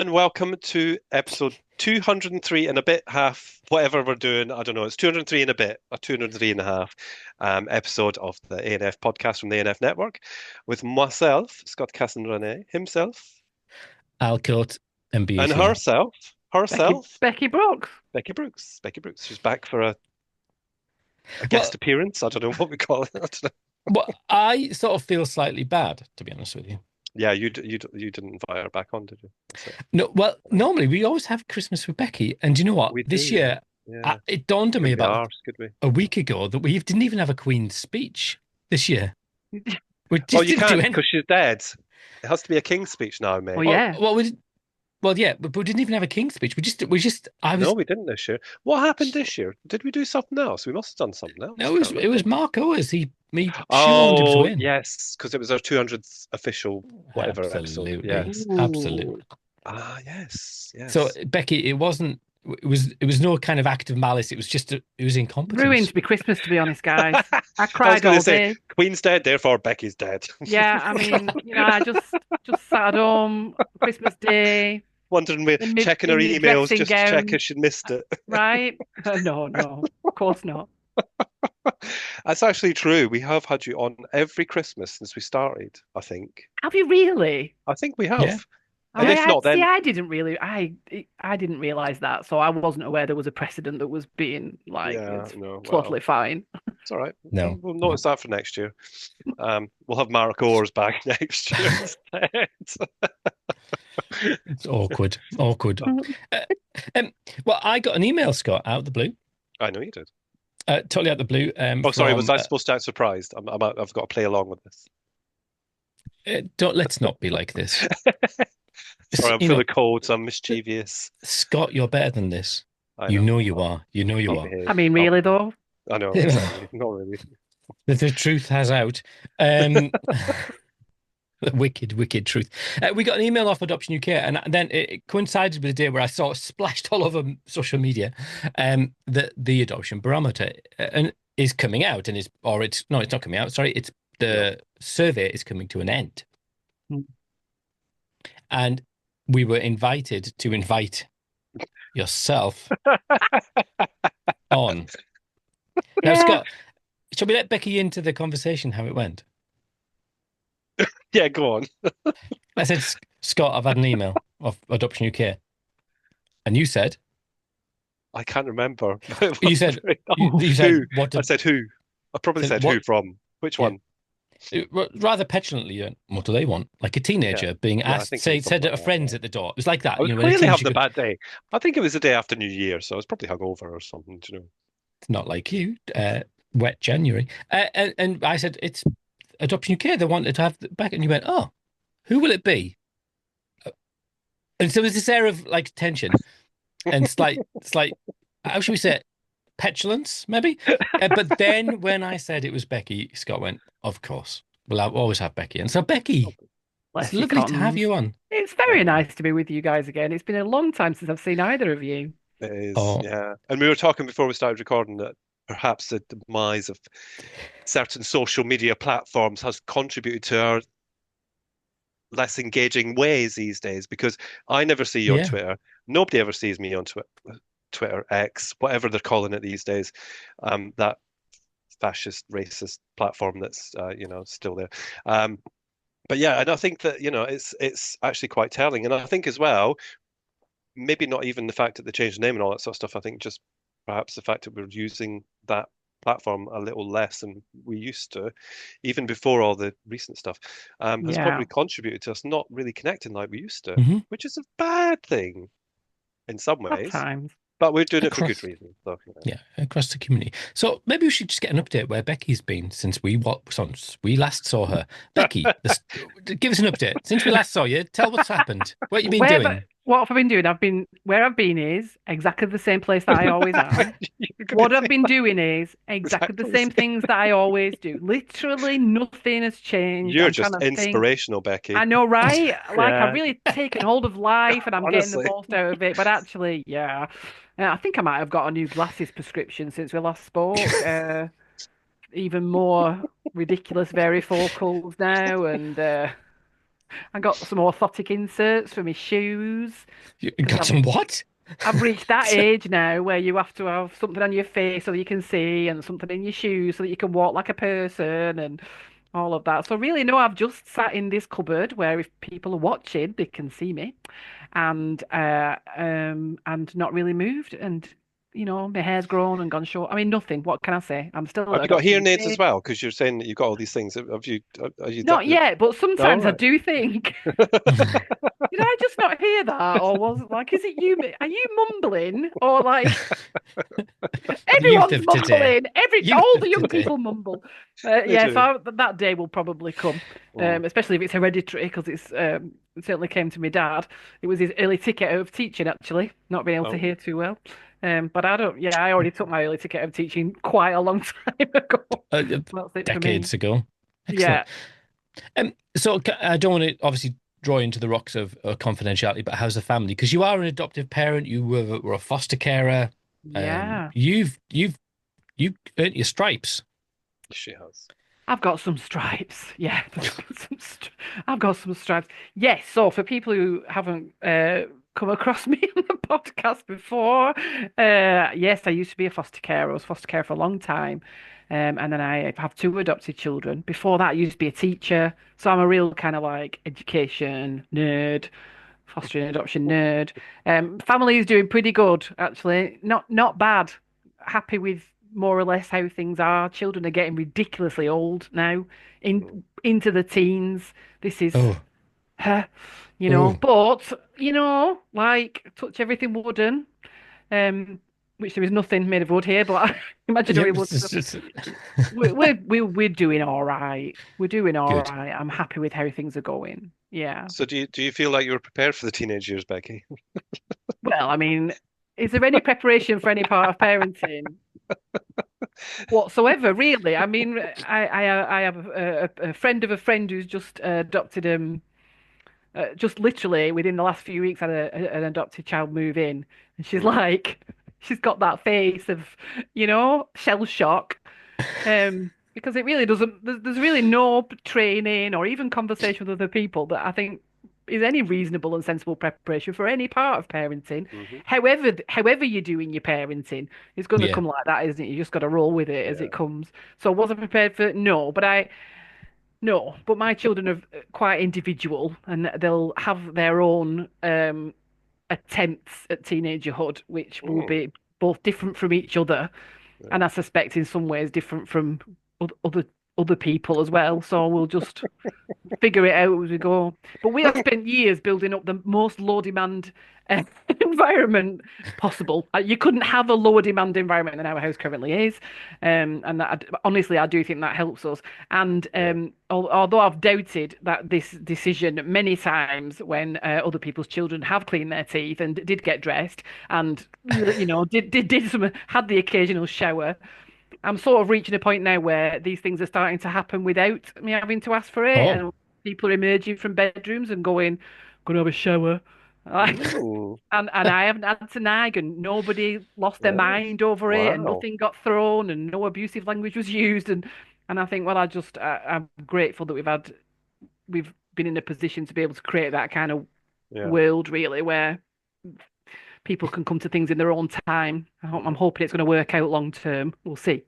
and welcome to episode 203 and a bit, half, whatever we're doing. I don't know. It's 203 and a bit, or 203 and a half episode of the ANF podcast from the ANF network with myself, Scott Casson Renee, himself, Alcott and and Beauty. herself, Becky herself, Becky Brooks. Becky Brooks. Becky Brooks. She's back for a guest Well, appearance. I don't know what we call it. I don't know. I sort of feel slightly bad, to be honest with you. Yeah, you didn't invite her back on, did you? That's it. No, well, normally we always have Christmas with Becky, and you know what? We This do. year, Yeah. it dawned on me Couldn't be about arsed, could we? a week ago that we didn't even have a Queen's speech this year. We Well, just you didn't do can't anything. because she's dead. It has to be a king's speech now, mate. Well, yeah. Yeah, but we didn't even have a King's speech. I No, was, we didn't this year. What happened this year? Did we do something else? We must have done something else. no, I can't it was remember. Mark Owers. Me shoehorned him to Oh, win. yes, because it was our 200th official whatever episode. Absolutely, Yes. absolutely. Ah, yes, So yes. Becky, it wasn't. It was no kind of act of malice. It was just it was incompetence. Ruined me Christmas, to be honest, guys. I I was cried going all to say, day. Queen's dead, therefore Becky's dead. Yeah, I mean, I just sat at home Christmas Day Wondering, me in checking her my emails dressing just to check gown, if she'd missed it. right? No, of course not. That's actually true. We have had you on every Christmas since we started, I think. Have you really? I think we Yeah. have. And if not, See. then I didn't realize that, so I wasn't aware there was a precedent that was being like yeah, it's no, well, totally fine. it's all right. No, We'll no. notice that for next year. We'll have Mark Orr's back next year instead. It's awkward, awkward. Uh, um, well, I got an email, Scott, out of the blue, I know you did. totally out of the blue. Oh, sorry, was From I supposed to act surprised? I've got to play along with this. don't let's not be like this. Sorry, I'm You full know, of colds. I'm mischievous. Scott, you're better than this. I You know. know you are. You know you I'll are. behave. I mean, I'll really behave. though. I know, exactly. Not really. The truth has out. Um, the wicked, wicked truth. We got an email off Adoption UK, and then it coincided with a day where I saw it splashed all over social media. That the adoption barometer and is coming out, and it's not coming out. Sorry, it's No. the survey is coming to an end, Hmm. and we were invited to invite yourself on. Now, Yeah. Scott, shall we let Becky into the conversation how it went? Yeah, go on. I said, Scott, I've had an email of Adoption UK. And you said, I can't remember. you said, you said, Who? what I did, said who? I probably said, said who what, from. Which yeah, one? rather petulantly, you went, what do they want? Like a Yeah. teenager being Yeah, I asked, think it was said something at a like that. friend's Yeah. at the door. It was like I that, was when a clearly having teenager a could, bad day. I think it was the day after New Year, so I was probably hungover or something, you know. it's not like you, wet January. And I said, it's Adoption UK. They wanted to have it back. And you went, oh, who will it be? And so there's this air of like tension and slight, how should we say it? Petulance, maybe. But then when I said it was Becky, Scott went, "Of course, well, I'll always have Becky." And so, Becky, it's Bless you, lovely to have Cottons. you on. It's very nice to be with you guys again. It's been a long time since I've seen either of you. It is, Oh, yeah. And we were talking before we started recording that perhaps the demise of certain social media platforms has contributed to our less engaging ways these days because I never see you on yeah, Twitter. Nobody ever sees me on Twitter, X, whatever they're calling it these days. That fascist, racist platform that's still there. But yeah, and I think that it's actually quite telling, and I think as well, maybe not even the fact that they changed the name and all that sort of stuff. I think just perhaps the fact that we're using that platform a little less than we used to, even before all the recent stuff, has Yeah, probably contributed to us not really connecting like we used to, hmm which is a bad thing in some at ways, times. but we're doing it for good across, reasons. So, yeah, across the community. So maybe we should just get an update where Becky's been since we last saw her. Becky, give us an update since we last saw you. Tell what's happened. What you been doing? What have I been doing? Where I've been is exactly the same place that I always am. You're going What to I've say been doing is exactly the exactly the same same. things that I always do. Literally nothing has changed. You're I'm trying just to think. inspirational, I Becky. know, right? Like I've Yeah, really taken hold of life and I'm getting the honestly. most out of it. But actually, yeah, I think I might have got a new glasses prescription since we last spoke. Even more ridiculous varifocals now, and I got some orthotic inserts for my shoes You because got some what? I've reached that age now where you have to have something on your face so that you can see, and something in your shoes so that you can walk like a person, and all of that. So really, no, I've just sat in this cupboard where if people are watching, they can see me, and not really moved. And my hair's grown and gone short. I mean, nothing. What can I say? I'm still Have you got adopting hearing aids as UK. well? Because you're saying that you've got all these things. Have you? Are you done? Not yet, but No, sometimes I right. do think, did I just not hear that? Or was it like, is it you? Are you mumbling? Or like, The youth everyone's of today. mumbling. Youth All the of young today. people mumble. They Yeah, do. so that day will probably come, Mm. especially if it's hereditary, because it certainly came to my dad. It was his early ticket out of teaching, actually, not being able to Oh, hear too well. But I don't. Yeah, I already took my early ticket out of teaching quite a long time ago. Uh, That's it for me. decades ago. Yeah, Excellent. So I don't want to obviously draw into the rocks of confidentiality, but how's the family? Because you are an adoptive parent, you were a foster carer. yeah. You've earned your stripes. she has. I've got some stripes. Yeah, I've got some stripes. Yes. So for people who haven't come across me on the podcast before, yes, I used to be a foster carer. I was foster care for a long time, and then I have two adopted children. Before that, I used to be a teacher. So I'm a real kind of like education nerd, fostering adoption nerd. Family is doing pretty good, actually. Not bad. Happy with more or less how things are. Children are getting ridiculously old now, Mm. into the teens. This is, Oh, uh, oh. but like touch everything wooden. Which there is nothing made of wood here, but Yeah, imaginary wood stuff. We're doing all right. We're doing all good. right. I'm happy with how things are going. Yeah. So do you feel like you were prepared for the teenage years, Becky? Well, I mean, is there any preparation for any part of parenting whatsoever, really? I mean, I have a friend of a friend who's just adopted just literally within the last few weeks had an adopted child move in, and she's Mm. like, she's got that face of, shell shock, because it really doesn't. There's really no training or even conversation with other people that I think is any reasonable and sensible preparation for any part of parenting. Hmm. However you're doing your parenting, it's going to Yeah. come like that, isn't it? You just got to roll with it as it Yeah. comes. So was I prepared for it? No, but my children are quite individual, and they'll have their own attempts at teenagerhood, which will Mm. be both different from each other, Yeah. and I suspect in some ways different from other people as well. So we'll just figure it out as we go. But we have spent years building up the most low demand environment possible. You couldn't have a lower demand environment than our house currently is, and that honestly, I do think that helps us. And Yeah. although I've doubted that this decision many times when other people's children have cleaned their teeth and did get dressed and did some had the occasional shower. I'm sort of reaching a point now where these things are starting to happen without me having to ask for it, Oh, and people are emerging from bedrooms and going, "Gonna have a shower," Ooh. and I haven't had to nag, and nobody lost their Yeah. mind over it, and Wow. nothing got thrown, and no abusive language was used, and I think, well, I'm grateful that we've been in a position to be able to create that kind of Yeah. world, really, where people can come to things in their own time. I'm Hmm. hoping it's going to work out long term. We'll see.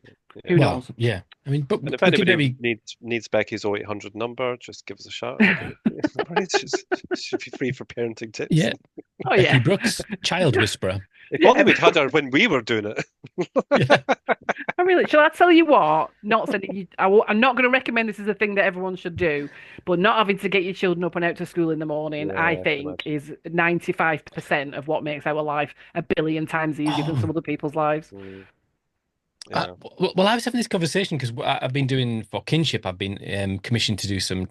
Who Yeah. well, knows? yeah. I mean, but And if we could anybody maybe needs Becky's 0800 number, just give us a shout and we'll get you. Right? Should be free for parenting tips. yeah, Oh Becky yeah, Brooks, child whisperer. If only yeah. we'd had her when we were doing it. Yeah. I really. Shall I tell you what? Not saying you. I'm not going to recommend this as a thing that everyone should do, but not having to get your children up and out to school in the morning, I Yeah, I can think, imagine. is 95% of what makes our life a billion times easier than some Oh, other people's lives. Mm, yeah. well, I was having this conversation because I've been doing for kinship. I've been commissioned to do some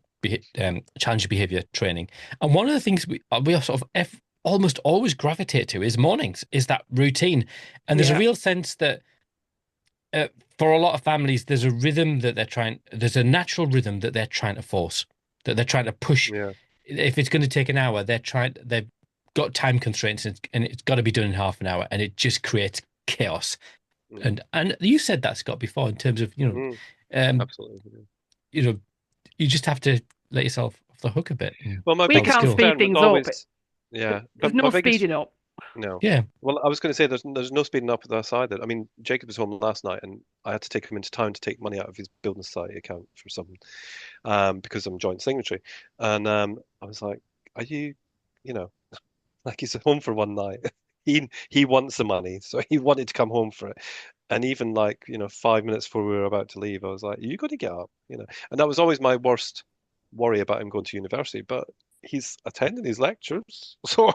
challenge behavior training, and one of the things we are sort of almost always gravitate to is mornings, is that routine, and there's a Yeah, real sense that for a lot of families, there's a rhythm that there's a natural rhythm that they're trying to force, that they're trying to push. Yeah. If it's going to take an hour, they've got time constraints, and it's got to be done in half an hour, and it just creates chaos. Mm, And you said that, Scott, before in terms of mm, um, absolutely. Yeah. you know, you just have to let yourself the hook a bit. Well, my We biggest can't school. speed concern was things up. always, yeah, There's but my no biggest speeding up. no. Yeah. Well, I was going to say there's no speeding up with us either. I mean, Jacob was home last night, and I had to take him into town to take money out of his building society account for something, because I'm joint signatory, and I was like, "Are you, you know, like he's at home for one night. He wants the money, so he wanted to come home for it." And even like, 5 minutes before we were about to leave, I was like, "You got to get up." And that was always my worst worry about him going to university. But he's attending his lectures, so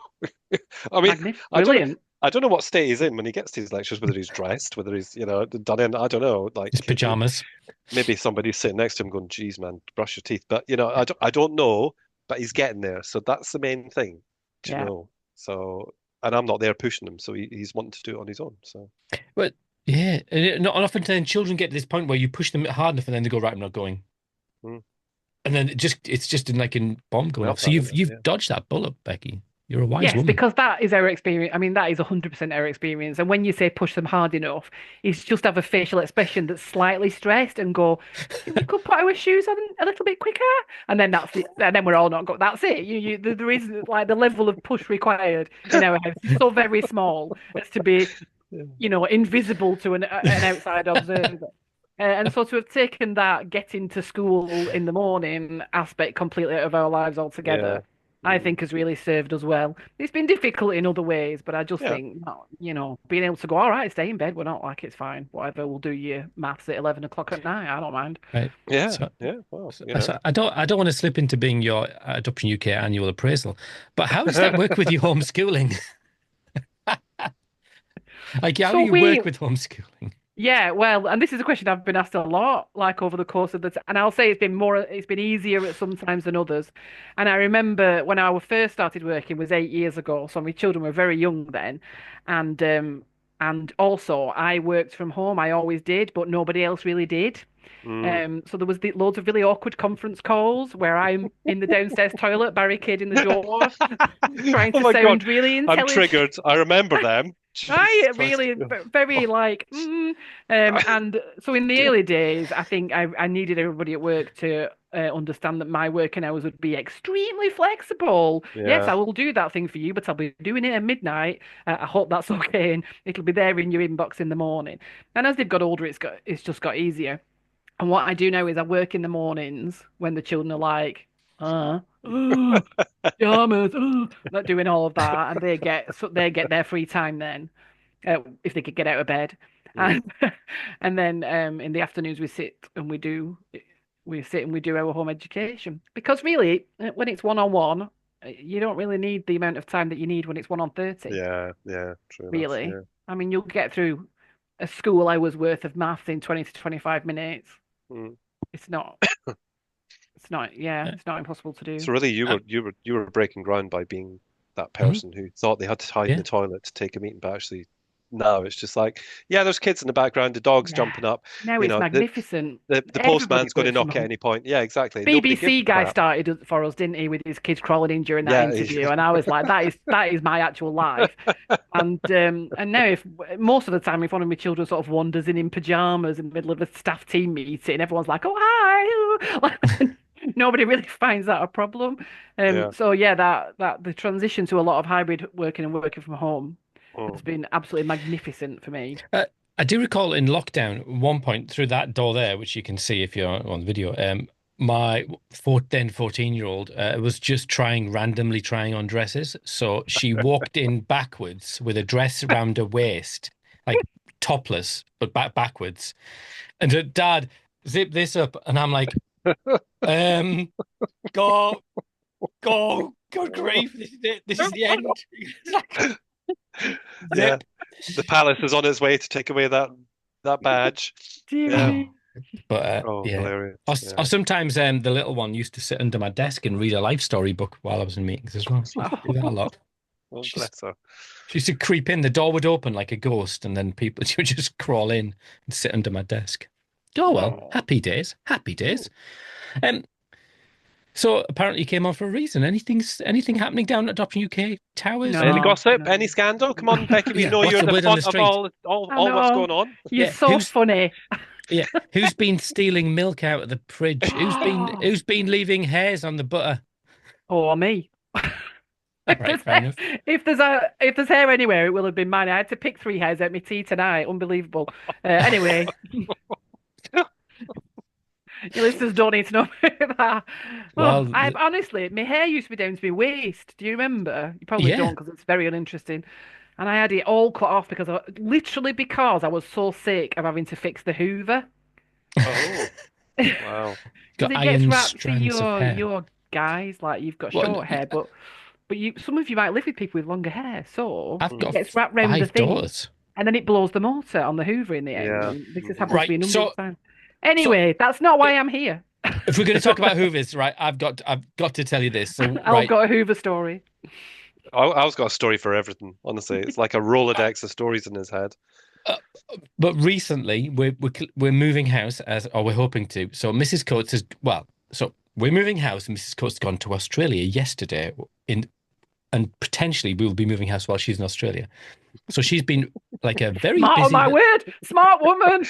I mean, Magnificent. I don't know. Brilliant. I don't know what state he's in when he gets to his lectures, whether he's dressed, whether he's, done in, I don't know. Like His pajamas. maybe somebody's sitting next to him going, "Geez, man, brush your teeth." But I don't know. But he's getting there, so that's the main thing to Yeah. know. So, and I'm not there pushing him, so he's wanting to do it on his own. So, But yeah, not often then children get to this point where you push them hard enough and then they go, right, I'm not going. Hmm. And then it's just like a bomb going Well, off. So that, isn't it? you've Yeah. dodged that bullet, Becky. You're a wise Yes, woman. because that is our experience. I mean, that is 100% our experience. And when you say push them hard enough, it's just have a facial expression that's slightly stressed and go, "We could put our shoes on a little bit quicker." And then that's it. And then we're all not go. That's it. There is like the level of push required in our house is so very small as to be, invisible to an outside observer. And so to have taken that getting to school in the morning aspect completely out of our lives altogether, I think has really served us well. It's been difficult in other ways, but I just Yeah. think, being able to go, all right, stay in bed. We're not like it's fine. Whatever, we'll do your maths at 11 o'clock at night. I don't mind. Right. Yeah. So, Yeah. Well, so I don't want to slip into being your Adoption UK annual appraisal, but how does that work with your homeschooling? Like, how So do you work with homeschooling? Yeah, well, and this is a question I've been asked a lot, like over the course of and I'll say it's been easier at some times than others. And I remember when I first started working was 8 years ago, so my children were very young then, and also I worked from home. I always did, but nobody else really did. So there was loads of really awkward conference calls where I'm in the downstairs toilet, barricading the door, trying Oh to my God, sound really I'm intelligent. triggered. I remember them. Right, Jesus really, Christ. very like, and so in the early days, I think I needed everybody at work to understand that my working hours would be extremely flexible. Yes, Yeah. I will do that thing for you, but I'll be doing it at midnight. I hope that's okay, and it'll be there in your inbox in the morning. And as they've got older, it's just got easier. And what I do now is I work in the mornings when the children are like, pajamas, not doing all of that, and they get their free time then, if they could get out of bed, Mm. and then in the afternoons we sit and we do our home education because really when it's one-on-one, you don't really need the amount of time that you need when it's 1 on 30. Yeah. Yeah. True enough. Really, Yeah. I mean you'll get through a school hour's worth of maths in 20 to 25 minutes. Mm. It's not. Yeah, it's not impossible to do. So really, you were breaking ground by being that Mhm. person who thought they had to hide in Yeah. the toilet to take a meeting, but actually, now it's just like, yeah, there's kids in the background, the dog's Yeah. jumping up, Now you it's know, magnificent. the Everybody postman's going to works from knock at home. any point. Yeah, exactly. Nobody gives BBC a guy crap. started it for us, didn't he, with his kids crawling in during that Yeah, interview, and I was like, that is my actual life. And now if most of the time if one of my children sort of wanders in pajamas in the middle of a staff team meeting, everyone's like, "Oh hi." Nobody really finds that a problem. yeah. So yeah, that the transition to a lot of hybrid working and working from home has Mm. been absolutely magnificent for me. I do recall in lockdown, one point through that door there, which you can see if you're on the video, my 14-year-old was just randomly trying on dresses. So she walked in backwards with a dress around her waist, like topless, but backwards. And her dad, zip this up. And I'm like, go, good grief, this is it. This is the end. It's like, Yeah. zip. The palace is on its way to take away that badge. Dear Yeah. me. But Oh, yeah. hilarious. Or Yeah. sometimes the little one used to sit under my desk and read a life story book while I was in meetings as well. She used to do that a lot. Oh, She's- bless her. She used to creep in, the door would open like a ghost, and then she would just crawl in and sit under my desk. Oh well, Oh. happy days, happy days. So apparently you came on for a reason. Anything happening down at Adoption UK Towers? No. Any gossip? no. Any scandal? Come on, Becky. We Yeah, know what's you're the the word on the front of street? all I what's know. going on. You're Yeah, so funny. Yeah, who's been stealing milk out of the fridge? Oh. Who's been leaving hairs on the butter? Or me. All If right, there's fair enough. if there's hair anywhere, it will have been mine. I had to pick three hairs out my tea tonight. Unbelievable. Anyway, your listeners don't need to know about that. Oh, Well, I honestly, my hair used to be down to my waist. Do you remember? You probably yeah. don't because it's very uninteresting. And I had it all cut off literally because I was so sick of having to fix the Hoover. Oh, wow. Because Got it gets iron wrapped in strands of hair. your guys, like you've got Well, short hair, but you some of you might live with people with longer hair, so I've it Mm. got gets wrapped round the five thing, daughters. and then it blows the motor on the Hoover in the end. Yeah. And this has Hmm. happened to Right. me a number So, of times. so Anyway, that's not why I'm here. if we're going to talk about Hoovers, right, I've got to tell you this. So, I've right, got a Hoover story. I was got a story for everything, honestly. It's like a Rolodex of stories in his head. uh, but recently we're moving house or we're hoping to. So Mrs. Coates has so we're moving house, and Mrs. Coates has gone to Australia yesterday, and potentially we will be moving house while she's in Australia. So she's been like a very Smart on busy. my word, smart woman,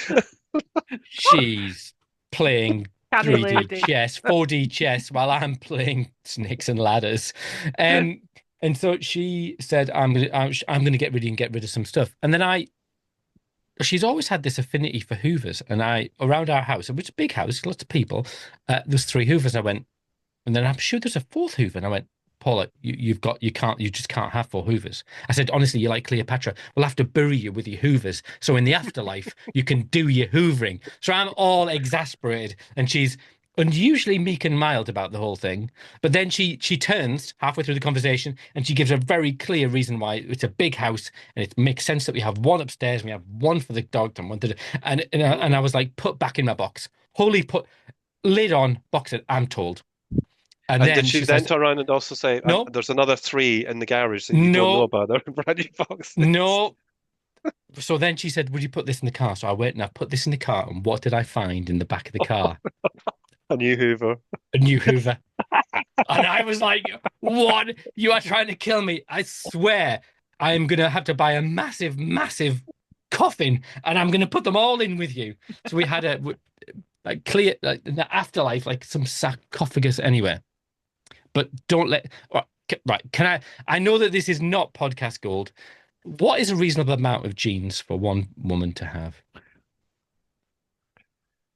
She's playing canny 3D lady. chess, 4D chess, while I'm playing snakes and ladders. Um, and so she said, I'm gonna get rid of some stuff. And then she's always had this affinity for Hoovers, and around our house, which is a big house, lots of people, there's three Hoovers. I went, and then I'm sure there's a fourth Hoover. And I went, Paula, you just can't have four Hoovers. I said, honestly, you're like Cleopatra. We'll have to bury you with your Hoovers. So in the afterlife, you can do your Hoovering. So I'm all exasperated. And she's unusually meek and mild about the whole thing. But then she turns halfway through the conversation and she gives a very clear reason why it's a big house and it makes sense that we have one upstairs and we have one for the dog and one to and I was like, put back in my box. Holy put lid on, box it, I'm told. And And did then she she then says, turn around and also say, no, there's another three in the garage that you don't know no, about? They're brand new boxes. no. So then she said, would you put this in the car? So I went and I put this in the car. And what did I find in the back of the car? A new Hoover. A new Hoover. And I was like, what? You are trying to kill me. I swear I am going to have to buy a massive, massive coffin and I'm going to put them all in with you. So we had like clear, like in the afterlife, like some sarcophagus anywhere. But don't let, right. I know that this is not podcast gold. What is a reasonable amount of genes for one woman to have?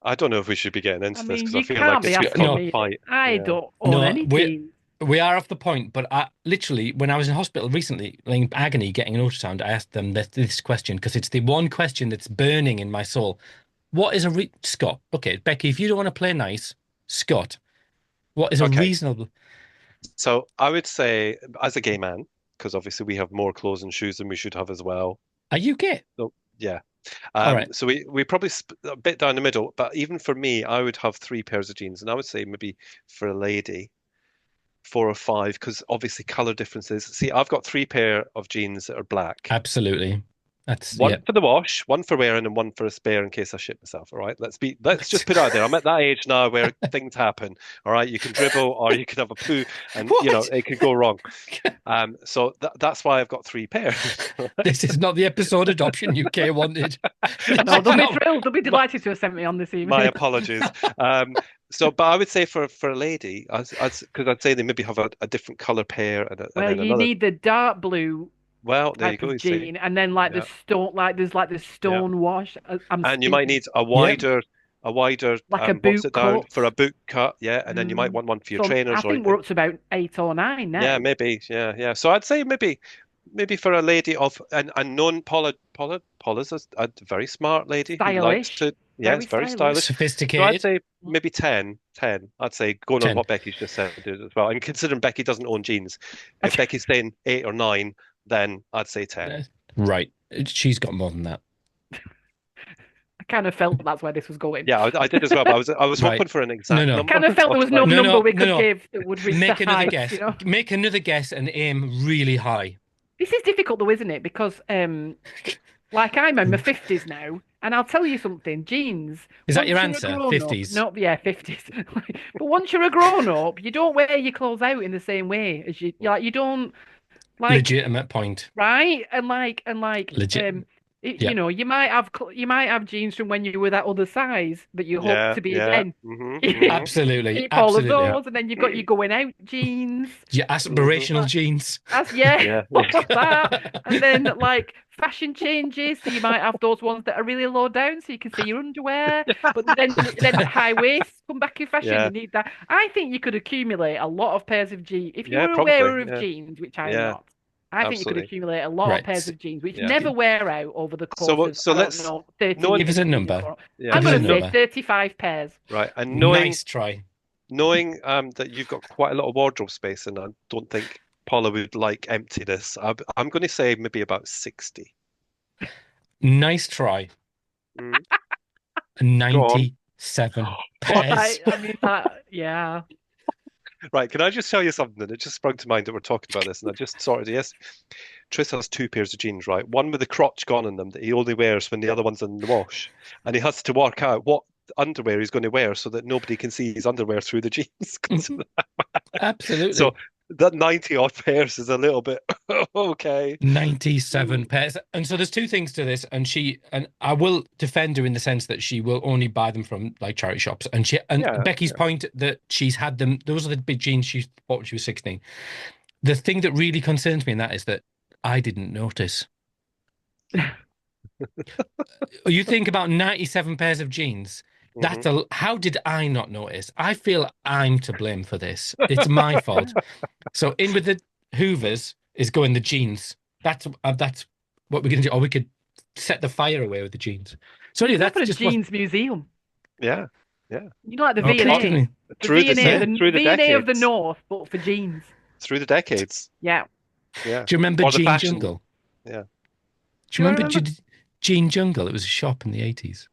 I don't know if we should be getting I into this mean, because I you feel like can't be it's asking become No, a me. fight. I Yeah. don't own no, any genes. we are off the point, but I literally, when I was in hospital recently, in agony, getting an ultrasound, I asked them this question because it's the one question that's burning in my soul. What is Scott? Okay, Becky, if you don't want to play nice, Scott, what is a Okay. reasonable? So I would say, as a gay man, because obviously we have more clothes and shoes than we should have as well. Are you gay? So yeah. All right. So we probably a bit down the middle, but even for me, I would have three pairs of jeans, and I would say maybe for a lady, four or five, because obviously color differences. See, I've got three pair of jeans that are black. Absolutely. That's One yeah. for the wash, one for wearing, and one for a spare in case I shit myself. All right, let's just put it out there. I'm at that age now where things happen. All right, you can dribble or you can have a poo, and What? it could go wrong. So that's why I've got three pairs. This is not the episode Adoption UK wanted. No, they'll be No. thrilled. They'll be delighted to have sent me on this My evening. apologies. But I would say for a lady, because I'd say they maybe have a different color pair and Well, then you another. need the dark blue Well, there you type go. of You see, jean, and then like the yeah, stone, like the yeah. stone wash. I'm And you might speaking need Yeah. a wider like a what's boot it down cut. for a boot cut, yeah, and then you might Mm. want one for your So I trainers or think we're up to about 8 or 9 yeah, now. maybe, yeah. So I'd say maybe for a lady of and known Paula's a very smart lady who likes Stylish, to very yes, very stylish. stylish. So I'd Sophisticated. say maybe 10. I'd say going on 10. what Becky's just said as well. And considering Becky doesn't own jeans, if Becky's saying 8 or 9, then I'd say 10. Right. She's got more than that. I kind of felt that's where this was going. Yeah, I did as well, but I was Right. hoping for an No, exact no. number. Kind of So I felt there was was no like, No, number no, we no, could no. give that would reach the Make another heights, guess. you know. Make another guess and aim really high. This is difficult though, isn't it? Because like I'm in my 50s now, and I'll tell you something, jeans, Is that once your you're a answer? grown up, 50s? no, yeah, 50s. But once you're a grown up, you don't wear your clothes out in the same way as you don't like Legitimate point. right? And Legit. Yeah. You might have genes from when you were that other size that you hope Yeah, to be yeah. again. Absolutely. Keep all of Absolutely. Yeah. those, and then you've got your going out genes. Your hmm aspirational genes. That's yeah, Yeah. all of that. And then like fashion changes, so you might have those ones that are really low down, so you can see your underwear. But then high waists come back in fashion. Yeah. You need that. I think you could accumulate a lot of pairs of jeans if you Yeah, were a probably. wearer of Yeah. jeans, which I am Yeah, not. I think you could absolutely. accumulate a lot of Right. pairs of jeans which Yeah. never wear out over the So course what of, so I don't let's know, 30 knowing Give us years a of being in number. one. yeah, I'm Give us going a to say so number. 35 pairs. right, and Nice try. knowing that you've got quite a lot of wardrobe space and I don't think Paula would like emptiness. I'm going to say maybe about 60. Nice try. Mm, go on. 97 pairs. I mean that, yeah. Right, can I just tell you something? It just sprung to mind that we're talking about this, and I just sorted. Yes, Tris has two pairs of jeans, right? One with the crotch gone in them that he only wears when the other one's in the wash, and he has to work out what underwear he's going to wear so that nobody can see his underwear through the jeans. So Absolutely. that 90 odd pairs is a little bit okay. 97 pairs. And so there's two things to this, and I will defend her in the sense that she will only buy them from like charity shops. And Yeah, Becky's yeah. point that she's had them, those are the big jeans she bought when she was 16. The thing that really concerns me in that is that I didn't notice. You think about 97 pairs of jeans. hmm How did I not notice? I feel I'm to blame for this. It's my fault. So in with the hoovers is going the jeans. That's what we're gonna do. Or we could set the fire away with the jeans. So You anyway, could that's open a just what. jeans museum. Yeah, yeah. You know, like the Okay, Oh, give V&A. me. The through the V&A, Yeah. the through the V&A of the decades, North, but for jeans. through the decades. Yeah. Yeah, Do you remember or the Jean fashion. Jungle? Yeah, Do Do you I remember remember? Jean Jungle? It was a shop in the 80s.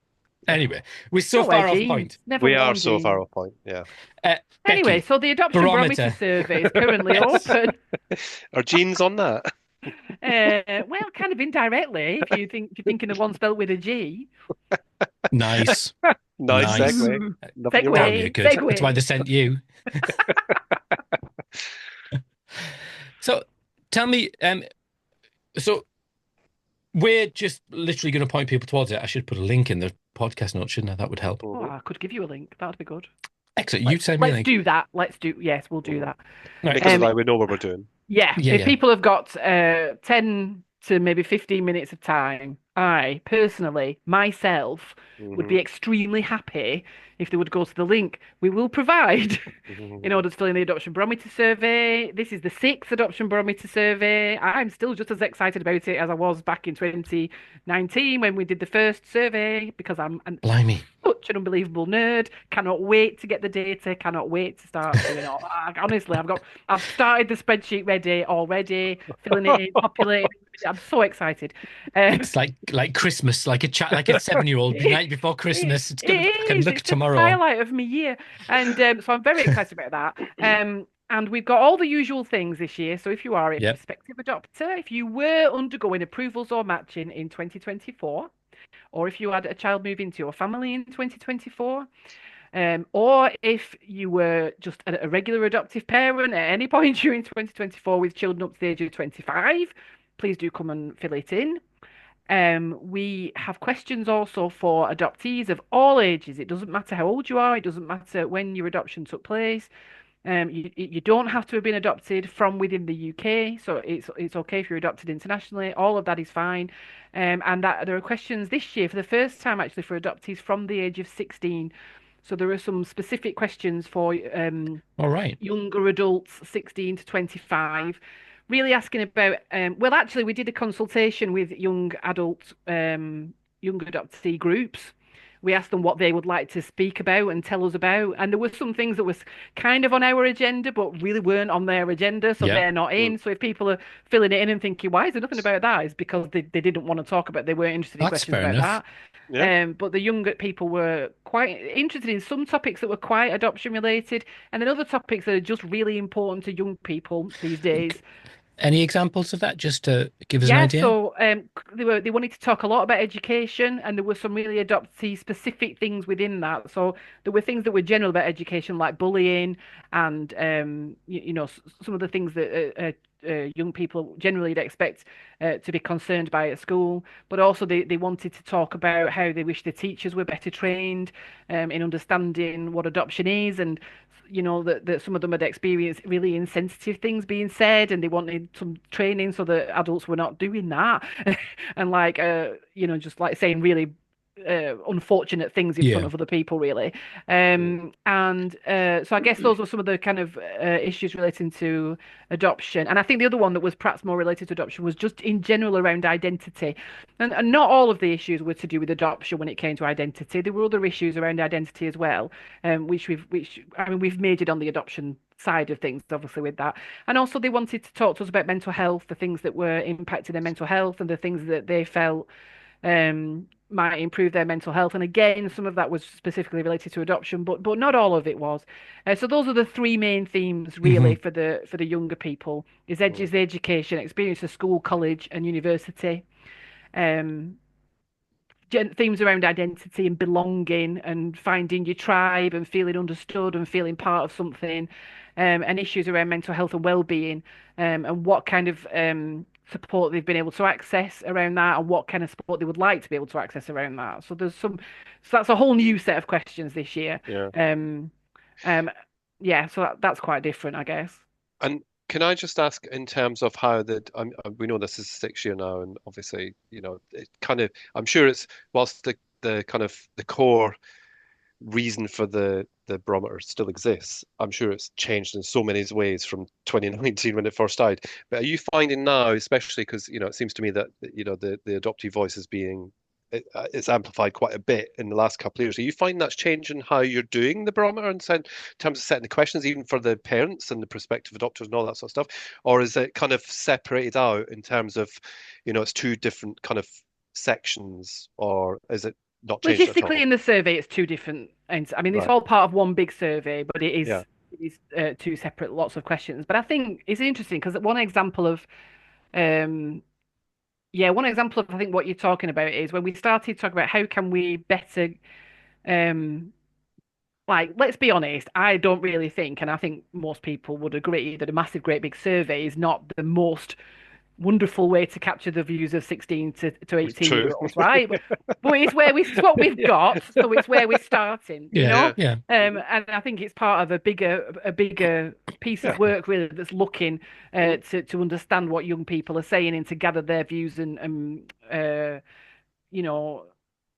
yeah. Anyway, we're so Don't wear far off jeans. point. Never We are worn so far jeans. off point. Yeah. Anyway, Becky, so the Adoption Barometer Barometer. survey is currently Yes. open. Are jeans on that? Well, kind of indirectly, if you're thinking of one spelled with a G. Nice. Nice Nice. segue. Ooh, Nothing wrong. Damn, you're segue, good. That's why segue. they sent you. So tell me, so we're just literally going to point people towards it. I should put a link in the podcast notes, shouldn't I? That would help. Oh, Mhm. I could give you a link. That'd be good. Excellent. You send me a Let's link. do that. Yes, we'll do Mhm. that. Right. Nicholas and Um, I, we know what we're doing. Yeah, Yeah, if yeah. people have got 10 to maybe 15 minutes of time, I personally, myself, would hmm be extremely happy if they would go to the link we will provide in order to fill in the Adoption Barometer survey. This is the sixth Adoption Barometer survey. I'm still just as excited about it as I was back in 2019 when we did the first survey because Blimey. such an unbelievable nerd. Cannot wait to get the data. Cannot wait to start doing all. Honestly, I've started the spreadsheet ready already, filling it in, populating. I'm so excited. It's like Christmas, like like a 7-year-old the night before Christmas. It's It gonna I can is. look It's the tomorrow. highlight of my year, and so I'm very excited about that. And we've got all the usual things this year. So if you are a Yep. prospective adopter, if you were undergoing approvals or matching in 2024, or if you had a child move into your family in 2024, or if you were just a regular adoptive parent at any point during 2024 with children up to the age of 25, please do come and fill it in. We have questions also for adoptees of all ages. It doesn't matter how old you are, it doesn't matter when your adoption took place. You don't have to have been adopted from within the UK, so it's okay if you're adopted internationally. All of that is fine, and that there are questions this year for the first time actually for adoptees from the age of 16. So there are some specific questions for All right. younger adults, 16 to 25, really asking about. Well, actually, we did a consultation with young adoptee groups. We asked them what they would like to speak about and tell us about, and there were some things that was kind of on our agenda, but really weren't on their agenda, so Yeah. they're not Mm. in. So if people are filling it in and thinking, why is there nothing about that? It's because they didn't want to talk about, they weren't interested in That's questions fair about enough. that. Yeah. But the younger people were quite interested in some topics that were quite adoption related, and then other topics that are just really important to young people these days. Any examples of that, just to give us an Yeah, idea? so they wanted to talk a lot about education, and there were some really adoptee specific things within that. So there were things that were general about education, like bullying, and some of the things that young people generally you'd expect to be concerned by at school, but also they wanted to talk about how they wish the teachers were better trained in understanding what adoption is, and that some of them had experienced really insensitive things being said, and they wanted some training so that adults were not doing that, and like just like saying really unfortunate things in front Yeah. of other people, really. Mm. And so I guess those were some of the kind of issues relating to adoption. And I think the other one that was perhaps more related to adoption was just in general around identity. And not all of the issues were to do with adoption when it came to identity. There were other issues around identity as well, which I mean, we've majored on the adoption side of things, obviously, with that. And also, they wanted to talk to us about mental health, the things that were impacting their mental health, and the things that they felt might improve their mental health. And again, some of that was specifically related to adoption, but not all of it was. So those are the three main themes really Hmm. for the younger people: Mm. is education, experience of school, college, and university. Um, Themes around identity and belonging and finding your tribe and feeling understood and feeling part of something, and issues around mental health and well-being, and what kind of support they've been able to access around that, and what kind of support they would like to be able to access around that. So that's a whole new set of questions this year. Yeah. Um, um, yeah, so that's quite different, I guess. And can I just ask in terms of how we know this is 6 year now, and obviously, it kind of, I'm sure it's, whilst the kind of the core reason for the barometer still exists, I'm sure it's changed in so many ways from 2019 when it first started. But are you finding now, especially because, it seems to me that, the adoptee voice is it's amplified quite a bit in the last couple of years. Are you finding that's changing how you're doing the barometer in terms of setting the questions, even for the parents and the prospective adopters and all that sort of stuff? Or is it kind of separated out in terms of, it's two different kind of sections, or is it not changed at Logistically, all? in the survey, it's two different ends. I mean, it's Right. all part of one big survey, but Yeah. it is two separate lots of questions. But I think it's interesting because one example of um, yeah, one example of I think what you're talking about is when we started talking about how can we better um, like let's be honest, I don't really think, and I think most people would agree that a massive, great big survey is not the most wonderful way to capture the views of 16 to It's 18 true. year olds, right? But it's what we've Yeah. got, so it's where we're starting, you Yeah. know? Yeah. Yeah. And I think it's part of a bigger piece Yeah. of work really that's looking to understand what young people are saying and to gather their views and you know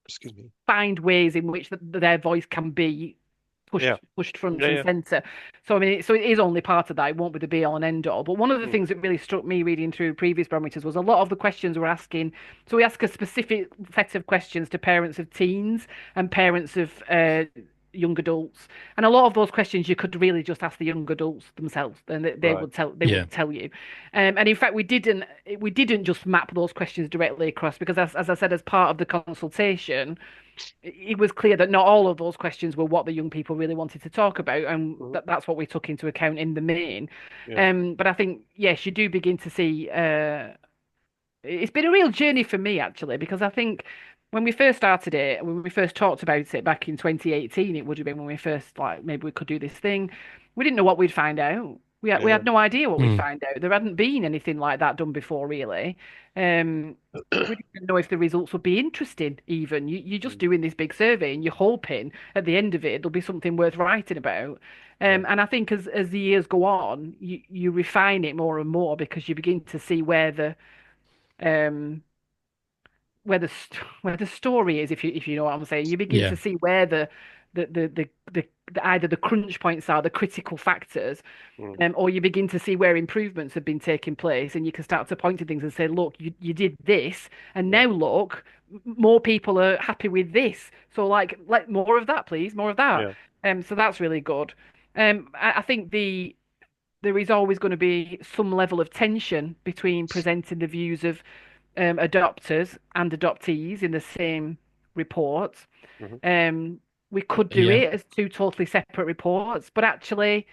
Excuse me. find ways in which their voice can be Yeah. pushed front Yeah. and Yeah. center. So I mean, so it is only part of that. It won't be the be all and end all. But one of the Mm. things that really struck me reading through previous barometers was a lot of the questions we're asking. So we ask a specific set of questions to parents of teens and parents of young adults, and a lot of those questions you could really just ask the young adults themselves, and they Right. would Yeah. tell you. And in fact, we didn't just map those questions directly across because as I said, as part of the consultation it was clear that not all of those questions were what the young people really wanted to talk about, and Mhm. that's what we took into account in the main. Yeah. But I think, yes, you do begin to see. It's been a real journey for me actually, because I think when we first started it, when we first talked about it back in 2018, it would have been when we first like maybe we could do this thing. We didn't know what we'd find out. We Yeah. had no idea what we'd Mm. find out. There hadn't been anything like that done before, really. Um, we didn't know if the results would be interesting, even. You're just Mm. doing this big survey and you're hoping at the end of it there'll be something worth writing about. Yeah. And I think as the years go on, you refine it more and more because you begin to see um, where the story is, if you know what I'm saying. You begin Yeah. to see where the either the crunch points are, the critical factors, Mm. or you begin to see where improvements have been taking place, and you can start to point to things and say, look, you did this, and Yeah. now look, more people are happy with this. So like, let more of that, please, more of that. Yeah. So that's really good. I think there is always going to be some level of tension between presenting the views of adopters and adoptees in the same report. Mhm. Um, we could do Yeah. it as two totally separate reports, but actually,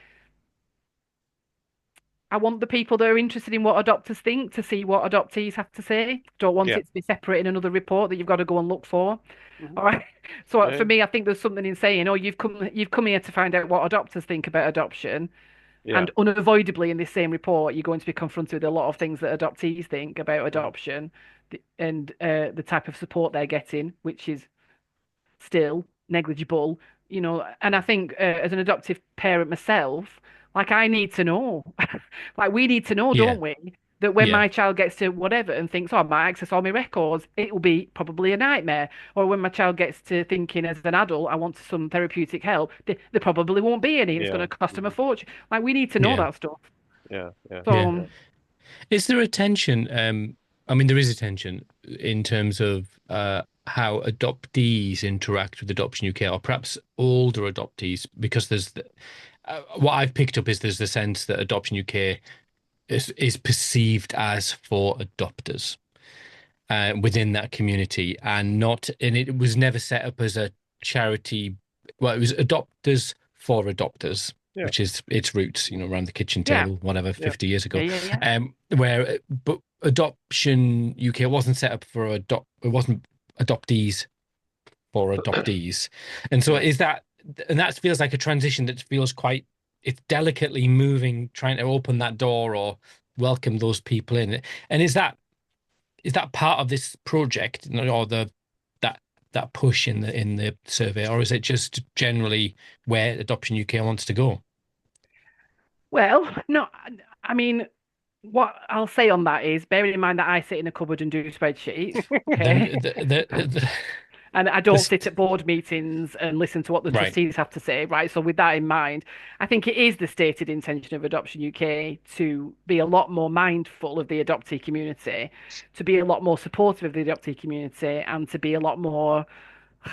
I want the people that are interested in what adopters think to see what adoptees have to say. Don't want Yeah. it to be separate in another report that you've got to go and look for. Mhm. All right. So Yeah. for me, I think there's something in saying, "Oh, you've come here to find out what adopters think about adoption." Yeah. And unavoidably in this same report, you're going to be confronted with a lot of things that adoptees think about Mm. adoption and the type of support they're getting, which is still negligible, and I think as an adoptive parent myself, like I need to know, like we need to know, Yeah. don't we? That when Yeah. my child gets to whatever and thinks, oh, I might access all my records, it will be probably a nightmare. Or when my child gets to thinking as an adult, I want some therapeutic help, there probably won't be any. It's going Yeah. to cost them a Hmm. fortune. Like we need to know Yeah. that stuff. Yeah. Yeah. Yeah. Yeah. So, Is there a tension? I mean, there is a tension in terms of how adoptees interact with Adoption UK, or perhaps older adoptees, because what I've picked up is there's the sense that Adoption UK is perceived as for adopters within that community, and it was never set up as a charity. Well, it was adopters for adopters, Yeah. which is its roots, around the kitchen yeah, table, whatever, Yeah. 50 years yeah, ago. yeah, yeah. But Adoption UK wasn't set up it wasn't adoptees for adoptees. And so Yeah. that feels like a transition that feels it's delicately moving, trying to open that door or welcome those people in. And is that part of this project, or that push in the survey, or is it just generally where Adoption UK wants to go? Well, no, I mean, what I'll say on that is, bearing in mind that I sit in a cupboard and do spreadsheets, Then okay? And I don't this sit at board meetings and listen to what the right, trustees have to say, right? So with that in mind, I think it is the stated intention of Adoption UK to be a lot more mindful of the adoptee community, to be a lot more supportive of the adoptee community, and to be a lot more.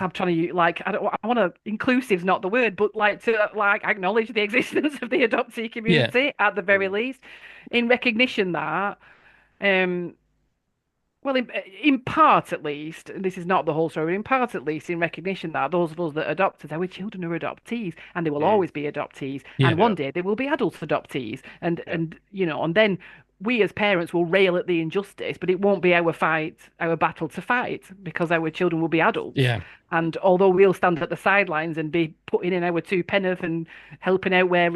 I'm trying to like I want to inclusive's not the word, but like to like acknowledge the existence of the adoptee yeah, community at the very Mm. least, in recognition that um well, in part at least, and this is not the whole story, but in part at least, in recognition that those of us that adopted, our children are adoptees, and they will Mm. always be adoptees, yeah, and Yeah. one day they will be adult adoptees, and Yeah. and then we as parents will rail at the injustice, but it won't be our battle to fight, because our children will be adults. yeah, And although we'll stand at the sidelines and be putting in our two penneth and helping out where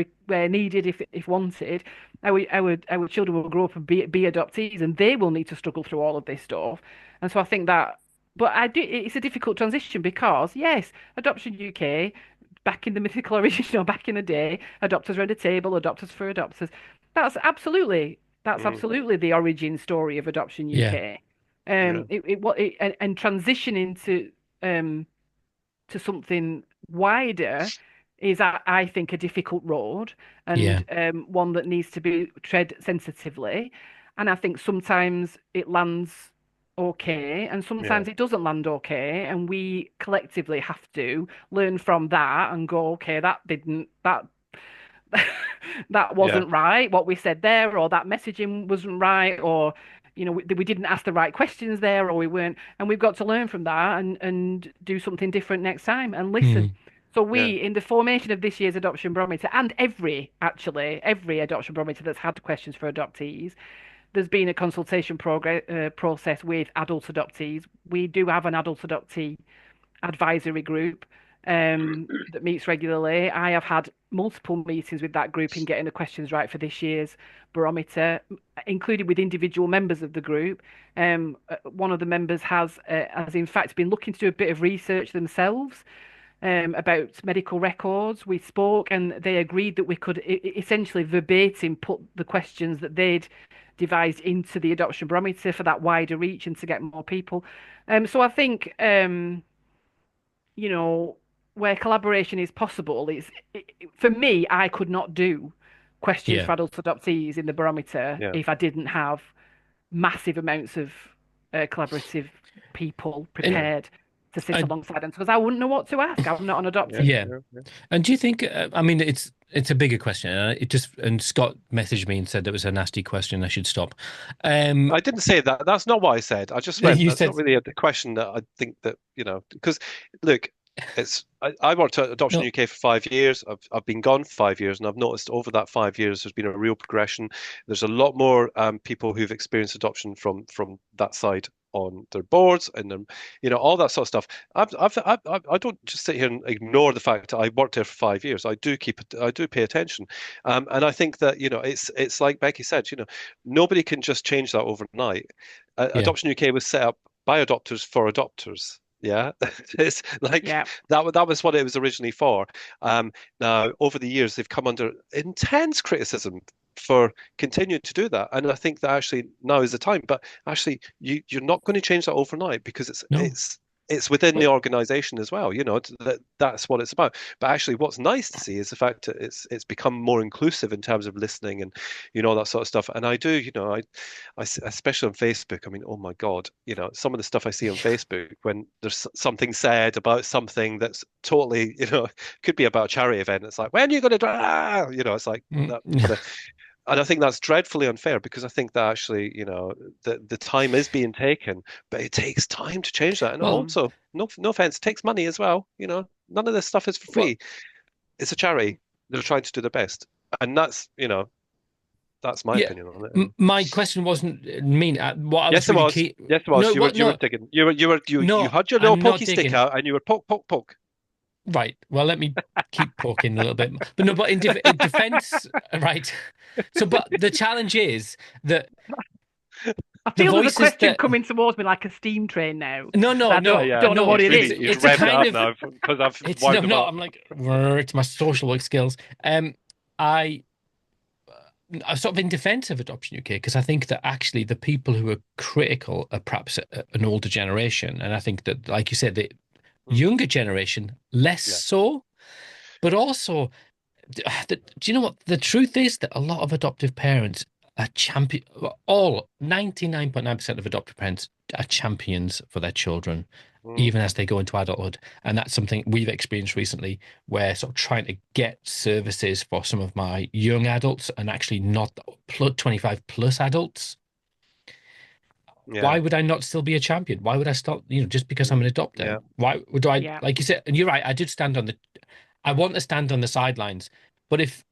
needed if wanted, our children will grow up and be adoptees, and they will need to struggle through all of this stuff. And so I think that, but I do. It's a difficult transition because yes, Adoption UK, back in the mythical origin, back in the day, adopters around a table, adopters for adopters. That's Mm. absolutely the origin story of Adoption yeah, UK. Yeah. And transitioning um to something wider is, I think, a difficult road, yeah, and one that needs to be tread sensitively. And I think sometimes it lands okay, and Yeah. sometimes it doesn't land okay. And we collectively have to learn from that and go, okay, that Yeah. wasn't right, what we said there, or that messaging wasn't right, or we didn't ask the right questions there, or we weren't, and we've got to learn from that and do something different next time and listen. mm, So Yeah. we, in the formation of this year's adoption barometer, and every adoption barometer that's had questions for adoptees, there's been a consultation process with adult adoptees. We do have an adult adoptee advisory group that meets regularly. I have had multiple meetings with that group in getting the questions right for this year's barometer, included with individual members of the group. One of the members has in fact been looking to do a bit of research themselves about medical records. We spoke, and they agreed that we could essentially verbatim put the questions that they'd devised into the adoption barometer for that wider reach and to get more people. So I think you know, where collaboration is possible, for me, I could not do questions yeah. for adult adoptees in the barometer Yeah. if I didn't have massive amounts of collaborative people And Yeah. prepared to sit I, alongside them, because I wouldn't know what to ask. I'm not an Yeah. adoptee. yeah. Yeah. Yeah. And do you think? I mean, it's a bigger question. And Scott messaged me and said that was a nasty question. I should stop. Um, I didn't say that. That's not what I said. I just went, you that's not said really the question that I think that, because look, I worked at Adoption no. UK for 5 years. I've been gone for 5 years, and I've noticed over that 5 years there's been a real progression. There's a lot more people who've experienced adoption from that side on their boards and then, all that sort of stuff. I don't just sit here and ignore the fact that I worked there for 5 years. I do pay attention, and I think that it's like Becky said. Nobody can just change that overnight. Yeah. Adoption UK was set up by adopters for adopters. Yeah, it's like Yeah. that was what it was originally for. Now, over the years, they've come under intense criticism for continuing to do that, and I think that actually now is the time. But actually, you're not going to change that overnight because it's No. it's it's within the Well, organization as well. That's what it's about. But actually, what's nice to see is the fact that it's become more inclusive in terms of listening and all that sort of stuff. And I do, especially on Facebook. I mean, oh my God, some of the stuff I see on Facebook when there's something said about something that's totally, could be about a charity event. It's like, when are you going to do? It's like that kind of. And I think that's dreadfully unfair because I think that actually, the time is being taken, but it takes time to change that. And well, also, no offense, it takes money as well. None of this stuff is for well, free. It's a charity. They're trying to do their best. And that's my yeah. opinion on it. And My question wasn't mean. What I was yes, it really was. keen. Yes, it was. No, You were what? you were No, digging. You no. had your little I'm not pokey stick digging. out and you were poke, poke, poke. Right. Well, let me keep poking a little bit. But no, but in defense, right. So, but the challenge is that I the feel there's a voices question that coming towards me like a steam train now. no, no, I Yeah, no, yeah. don't know no. what it is. He's It's a revved it kind up of now because I've it's wound no, him no. up. I'm like it's my social work skills. I I'm sort of in defense of Adoption UK because I think that actually the people who are critical are perhaps an older generation, and I think that, like you said, the Mm, younger generation less yeah, so. But also, do you know what? The truth is that a lot of adoptive parents are champion. All 99.9% of adoptive parents are champions for their children, mm, even as they go into adulthood. And that's something we've experienced recently, where sort of trying to get services for some of my young adults and actually not 25 plus adults. yeah, Why would I not still be a champion? Why would I stop, just because I'm mm, an adopter? yeah, Why would I, Yeah. like you said, and you're right, I want to stand on the sidelines. But if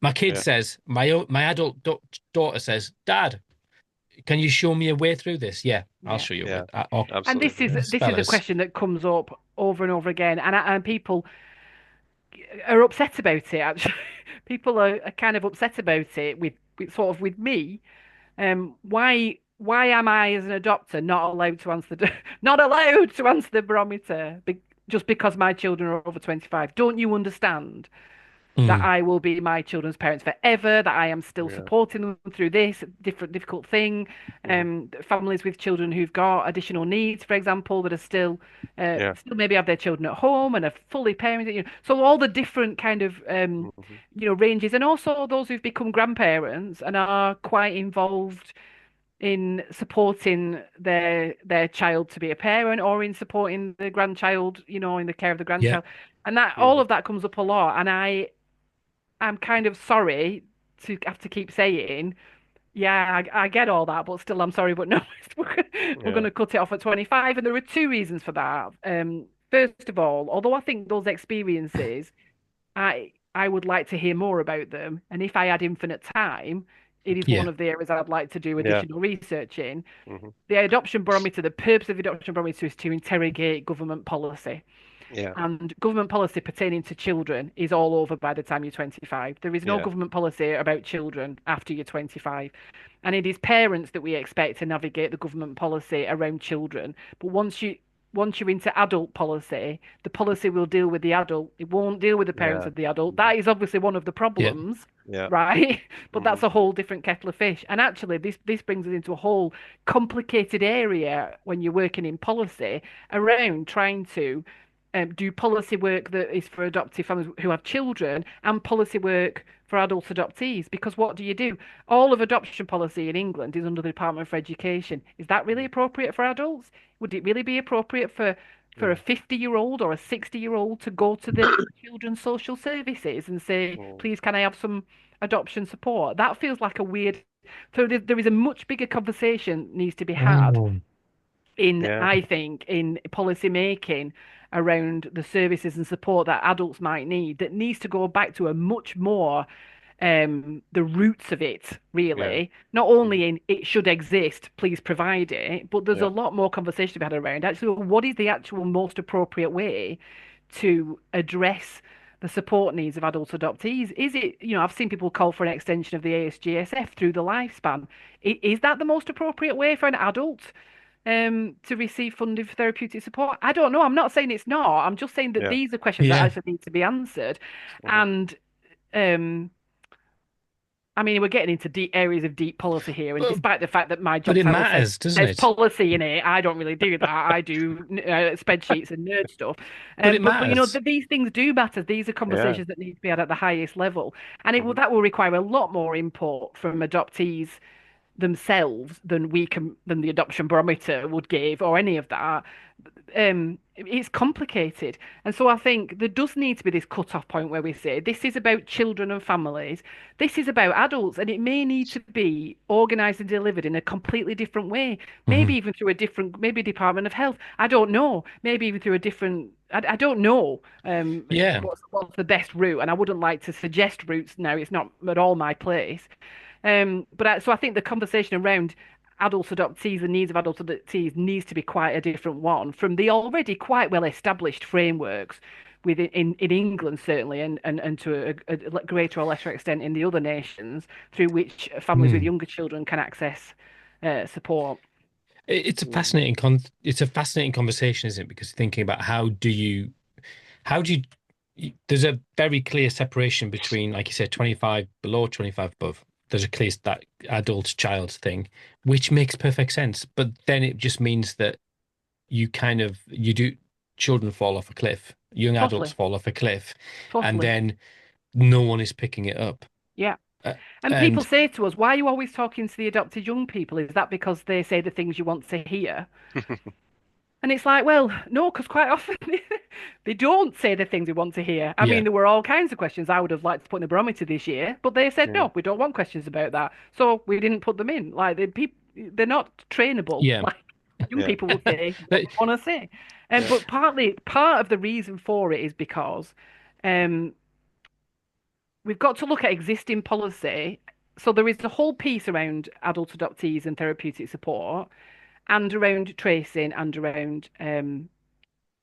my kid yeah, says, my adult daughter says, Dad, can you show me a way through this? Yeah, I'll Yeah. show you a way. yeah. Or And this Absolutely. is this is a fellas. question that comes up over and over again, and people are upset about it. Actually, people are kind of upset about it with me. Why am I as an adopter not allowed to answer not allowed to answer the barometer just because my children are over 25? Don't you understand that Mm, I will be my children's parents forever, that I am still Yeah. supporting them through this difficult thing. Hmm. Families with children who've got additional needs, for example, that are Yeah. still maybe have their children at home and are fully parented. So all the different kind of Hmm. ranges, and also those who've become grandparents and are quite involved in supporting their child to be a parent or in supporting the grandchild, in the care of the yeah, grandchild. And that all Hmm. of that comes up a lot. And I'm kind of sorry to have to keep saying, yeah, I get all that, but still, I'm sorry, but no, we're going Yeah. to cut it off at 25. And there are two reasons for that. First of all, although I think those experiences, I would like to hear more about them. And if I had infinite time, it is one yeah, of the areas I'd like to do Yeah. additional research in. Hmm. The adoption barometer, the purpose of the adoption barometer is to interrogate government policy. Yeah. And government policy pertaining to children is all over by the time you're 25. There is no Yeah. government policy about children after you're 25. And it is parents that we expect to navigate the government policy around children. But once you're into adult policy, the policy will deal with the adult. It won't deal with the parents Yeah. of the adult. Hmm. That is obviously one of the yeah, problems, Yeah. right? But Hmm. that's a whole different kettle of fish. And actually, this brings us into a whole complicated area when you're working in policy around trying to do policy work that is for adoptive families who have children and policy work for adult adoptees. Because what do you do? All of adoption policy in England is under the Department for Education. Is that really appropriate for adults? Would it really be appropriate for a Yeah. 50-year-old or a 60-year-old to go to the children's social services and say, Hmm. please, can I have some adoption support? That feels like a weird. So there is a much bigger conversation needs to be had oh, Yeah. I think, in policy making around the services and support that adults might need that needs to go back to a much more the roots of it, Yeah. really. Not Mhm. only in it should exist, please provide it, but there's a Yeah. lot more conversation to be had around actually what is the actual most appropriate way to address the support needs of adult adoptees? Is it, I've seen people call for an extension of the ASGSF through the lifespan. Is that the most appropriate way for an adult to receive funding for therapeutic support? I don't know. I'm not saying it's not. I'm just saying that Yeah. these are questions that Yeah. actually need to be answered. Mhm. And um, I mean, we're getting into deep areas of deep policy here, and Uh, despite the fact that my But job it title says matters, doesn't there's it? policy in it, I don't really do that. I do spreadsheets and nerd stuff. But it But matters. these things do matter. These are Yeah. conversations that need to be had at the highest level, and Mhm. that will require a lot more input from adoptees themselves than the adoption barometer would give or any of that. It's complicated. And so I think there does need to be this cut-off point where we say this is about children and families, this is about adults, and it may need to be organised and delivered in a completely different way. Maybe Hmm. even through a different, maybe Department of Health. I don't know. Maybe even through a different. I don't know Yeah. what's the best route, and I wouldn't like to suggest routes now. It's not at all my place. So I think the conversation around adult adoptees, the needs of adult adoptees, needs to be quite a different one from the already quite well established frameworks in England certainly, and to a greater or lesser extent in the other nations through which families with Hmm. younger children can access support. It's a Mhm. it's a fascinating conversation, isn't it? Because thinking about how do there's a very clear separation between, like you said, 25 below, 25 above. There's a clear that adult child thing, which makes perfect sense. But then it just means that you do children fall off a cliff, young adults Totally, fall off a cliff, and totally, then no one is picking it up. yeah. Uh, And people and say to us, "Why are you always talking to the adopted young people? Is that because they say the things you want to hear?" And it's like, well, no, because quite often they don't say the things we want to hear. I yeah, mean, there were all kinds of questions I would have liked to put in the barometer this year, but they said, Yeah. no, we don't want questions about that. So we didn't put them in. Like, they're not trainable. yeah. Like, young Yeah. people will say what But they want to say. Yeah. But part of the reason for it is because um, we've got to look at existing policy. So there is a whole piece around adult adoptees and therapeutic support, and around tracing, and around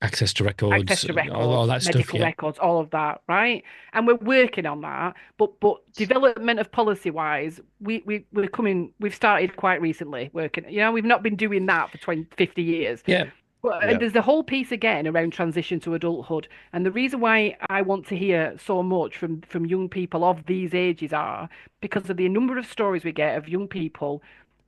access to access records, to all records, that stuff, medical yeah, records, all of that, right? And we're working on that. But development of policy wise, we've started quite recently working. We've not been doing that for 20, 50 years. yeah. But Yeah. and there's the whole piece again around transition to adulthood. And the reason why I want to hear so much from young people of these ages are because of the number of stories we get of young people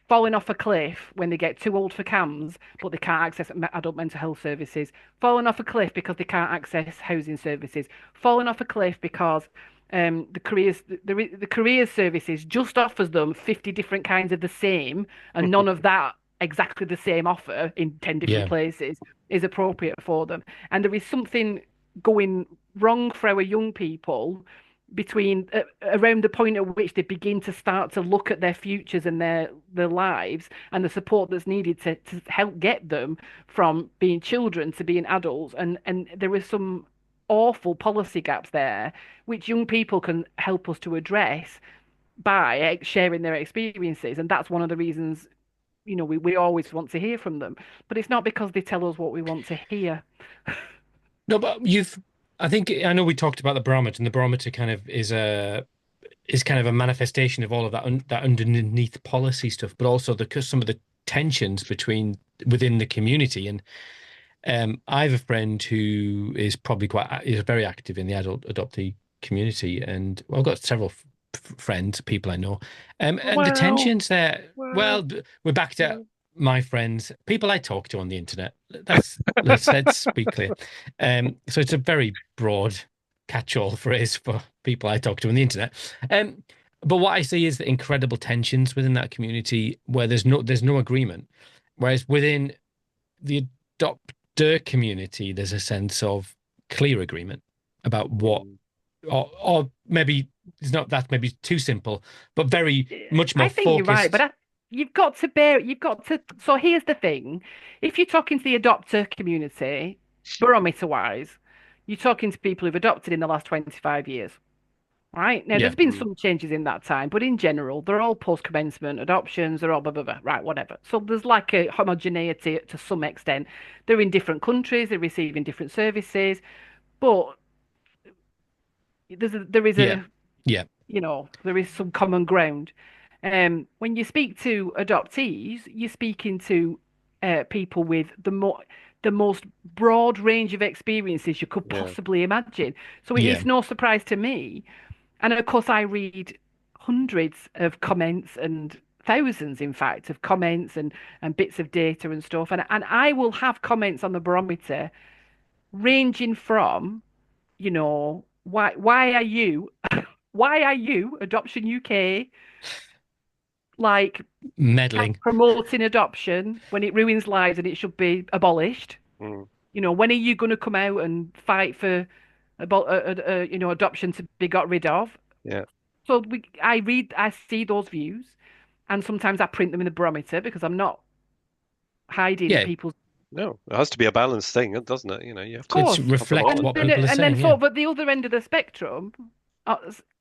falling off a cliff when they get too old for CAMS, but they can't access adult mental health services, falling off a cliff because they can't access housing services, falling off a cliff because the careers services just offers them 50 different kinds of the same, and none of that exactly the same offer in 10 different Yeah. places is appropriate for them. And there is something going wrong for our young people between around the point at which they begin to start to look at their futures and their lives and the support that's needed to help get them from being children to being adults, and there is some awful policy gaps there which young people can help us to address by sharing their experiences, and that's one of the reasons we always want to hear from them, but it's not because they tell us what we want to hear. No, but I think, I know we talked about the barometer, and the barometer kind of is kind of a manifestation of all of that underneath policy stuff, but also some of the tensions within the community. And I have a friend who is very active in the adult adoptee community, and well, I've got several friends, people I know, and the Well, tensions there. well, Well, we're back to my friends, people I talk to on the internet. Let's be clear. So it's a very broad catch-all phrase for people I talk to on the internet. Um, but what I see is the incredible tensions within that community where there's no agreement, whereas within the adopter community, there's a sense of clear agreement about what, Mm. or maybe it's not that, maybe too simple, but very much more I think you're right, but focused. you've got to. So here's the thing: if you're talking to the adopter community, barometer wise, you're talking to people who've adopted in the last 25 years. Right. Now, Yeah. there's been some changes in that time, but in general, they're all post-commencement adoptions, they're all blah, blah, blah, right, whatever. So there's like a homogeneity to some extent. They're in different countries, they're receiving different services, but there is Yeah. a, Yeah. there is some common ground. When you speak to adoptees, you're speaking to people with the most broad range of experiences you could Yeah. possibly imagine. So Yeah. it's no surprise to me. And of course, I read hundreds of comments and thousands, in fact, of comments and bits of data and stuff. And I will have comments on the barometer ranging from, why are you Adoption UK like Meddling. promoting adoption when it ruins lives and it should be abolished? Mm. When are you going to come out and fight for adoption to be got rid of? Yeah. So I see those views, and sometimes I print them in the barometer because I'm not hiding Yeah. people's. No, it has to be a balanced thing, doesn't it? You have Of to It's course, have them reflect all and in what there. then people are and then saying. Yeah. sort of at the other end of the spectrum,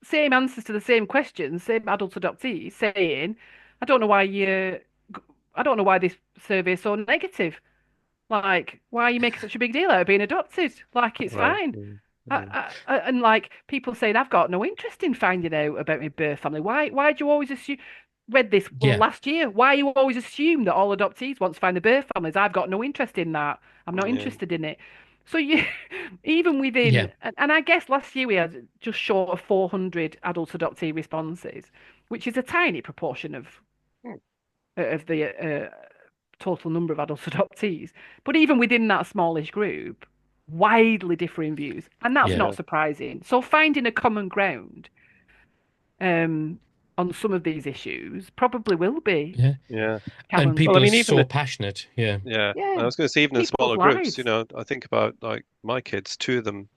same answers to the same questions, same adult adoptees saying, I don't know why I don't know why this survey is so negative. Like, why are you making such a big deal out of being adopted? Like, it's Right. fine. Mm. Mm. And like people saying, I've got no interest in finding out about my birth family. Why do you always assume? Read this Yeah. last year. Why you always assume that all adoptees want to find the birth families? I've got no interest in that. I'm not Yeah. interested in it. So you, even Yeah. within, and I guess last year we had just short of 400 adult adoptee responses, which is a tiny proportion Mm. of the total number of adult adoptees. But even within that smallish group, widely differing views, and that's Yeah. not Yeah. surprising. So finding a common ground um, on some of these issues probably will be Yeah. Yeah. And Well, I people are challenging. mean, even so the passionate. Yeah. yeah, I Yeah, was going to say even in people's smaller groups, lives. I think about like my kids, two of them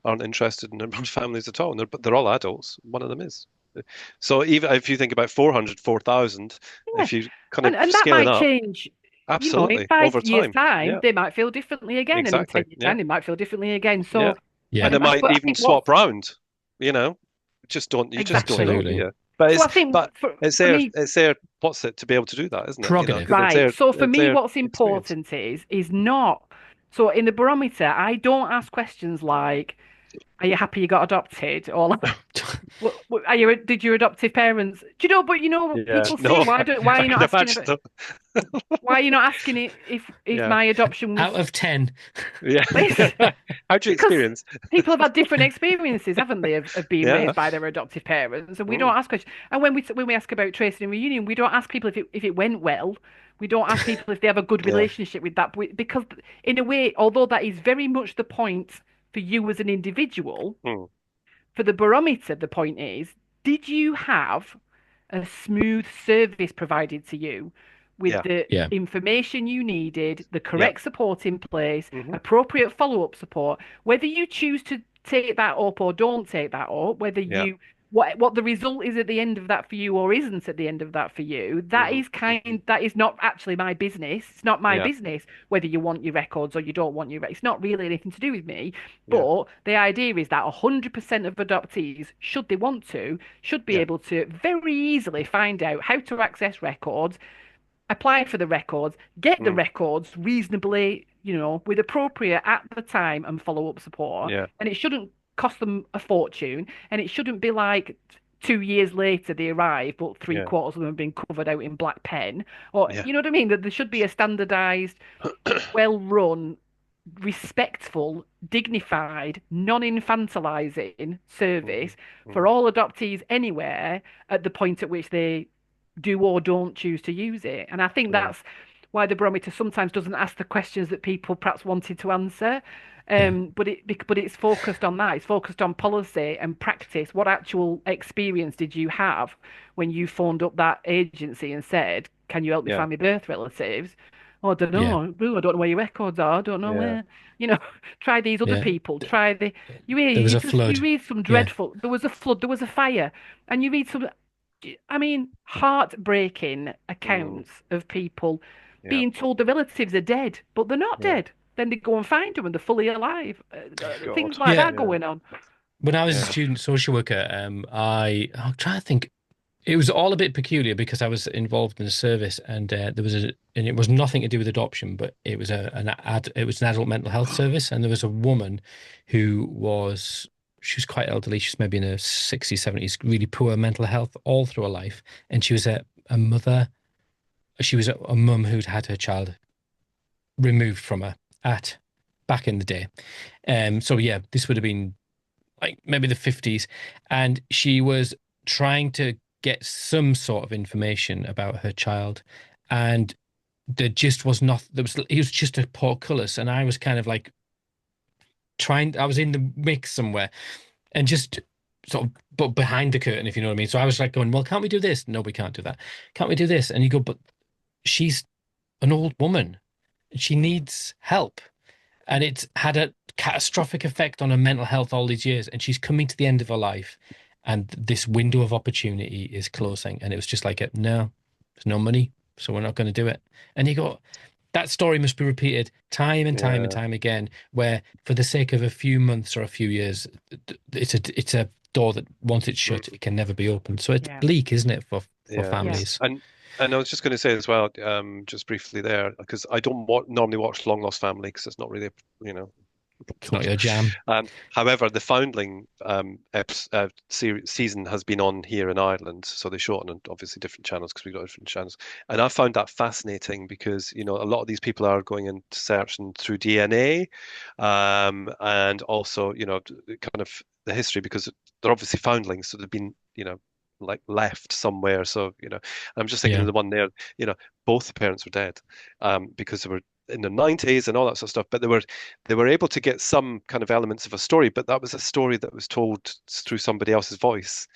aren't interested in their families at all, but they're all adults. One of them is. So even if you think about 400, 4,000, Yeah, if you kind of and that scaling might up, change. In absolutely, over 5 years' time. time, Yeah, they might feel differently again, and in exactly. 10 years' Yeah, time, they might feel differently again. yeah. So, Yeah. And it might but I even think what's swap round, you know. You just don't know, do exactly. Absolutely. you? But So it's I think but it's for there me, it's there what's it to be able to do that, isn't it? Prerogative. Because it's right. their So for it's me, their what's experience. important is not. So in the barometer, I don't ask questions like, "Are you happy you got adopted?" Or like, Did your adoptive parents? Do you know? But what Yeah. people say. No, Why are I you can not asking imagine about? them. Why are you not asking it if Yeah. my adoption was? Out of 10. Yeah. It's How'd you because experience? people have had different experiences, haven't they, of being Yeah. raised by their adoptive parents, and we Mm. don't ask questions. And when we ask about tracing and reunion, we don't ask people if it went well. We don't ask people if they have a good Yeah. relationship with that, because in a way, although that is very much the point for you as an individual, Mm. for the barometer, the point is, did you have a smooth service provided to you with Yeah. the Yeah. information you needed, the Yeah. correct support in place, Hmm. appropriate follow-up support, whether you choose to take that up or don't take that up, whether Yeah. you what the result is at the end of that for you or isn't at the end of that for you, Hmm. Hmm. that is not actually my business. It's not my Yeah. business whether you want your records or you don't want your records. It's not really anything to do with me. Yeah. But the idea is that 100% of adoptees, should they want to, should be Yeah. able to very easily find out how to access records, apply for the records, get the Mm. records reasonably, with appropriate at the time and follow-up support. Yeah. And it shouldn't cost them a fortune. And it shouldn't be like 2 years later they arrive, but three Yeah. quarters of them have been covered out in black pen. Or, Yeah. you know what I mean? That there should be a standardized, well-run, respectful, dignified, non-infantilizing Hmm. service for Hmm. all adoptees anywhere at the point at which they do or don't choose to use it. And I think Yeah. that's why the barometer sometimes doesn't ask the questions that people perhaps wanted to answer. Yeah. But it's focused on that. It's focused on policy and practice. What actual experience did you have when you phoned up that agency and said, "Can you help me Yeah. find my birth relatives?" Oh, I don't Yeah. know. Ooh, I don't know where your records are. I don't know Yeah. where. You know, try these other Yeah. people. Try the. You hear. There was a You flood. read some Yeah. dreadful. There was a flood. There was a fire, and you read some. I mean, heartbreaking Mm. accounts of people Yeah. being told the relatives are dead, but they're not Yeah. dead. Then they go and find them and they're fully alive. God. Things like Yeah. that Yeah. going on. When I was a Yeah. student social worker, I'm trying to think. It was all a bit peculiar because I was involved in a service, and and it was nothing to do with adoption, but it was it was an adult mental health service, and there was a woman who she was quite elderly. She's maybe in her 60s, 70s, really poor mental health all through her life, and she was a mother. She was a mum who'd had her child removed from her at back in the day. So yeah, this would have been like maybe the 50s, and she was trying to get some sort of information about her child, and there just was not there was he was just a portcullis, and I was kind of like I was in the mix somewhere and just sort of but behind the curtain, if you know what I mean. So I was like going, well, can't we do this? No, we can't do that. Can't we do this? And you go, but she's an old woman. She needs help. And it's had a catastrophic effect on her mental health all these years. And she's coming to the end of her life, and this window of opportunity is closing. And it was just like, no, there's no money, so we're not going to do it. And you go, that story must be repeated time and time and Yeah. time again, where for the sake of a few months or a few years, it's a door that once it's shut, Mm. it can never be opened. So it's Yeah. bleak, isn't it, for Yeah. Yeah. families? And I was just going to say as well, just briefly there, because I don't wa normally watch Long Lost Family because it's not really, you know, It's not your jam. However, the Foundling season has been on here in Ireland, so they show it on obviously different channels because we've got different channels. And I found that fascinating because a lot of these people are going into searching through DNA, and also kind of the history because they're obviously foundlings, so they've been like left somewhere. So I'm just thinking of Yeah. the one there. Both the parents were dead, because they were in the 90s and all that sort of stuff, but they were able to get some kind of elements of a story, but that was a story that was told through somebody else's voice,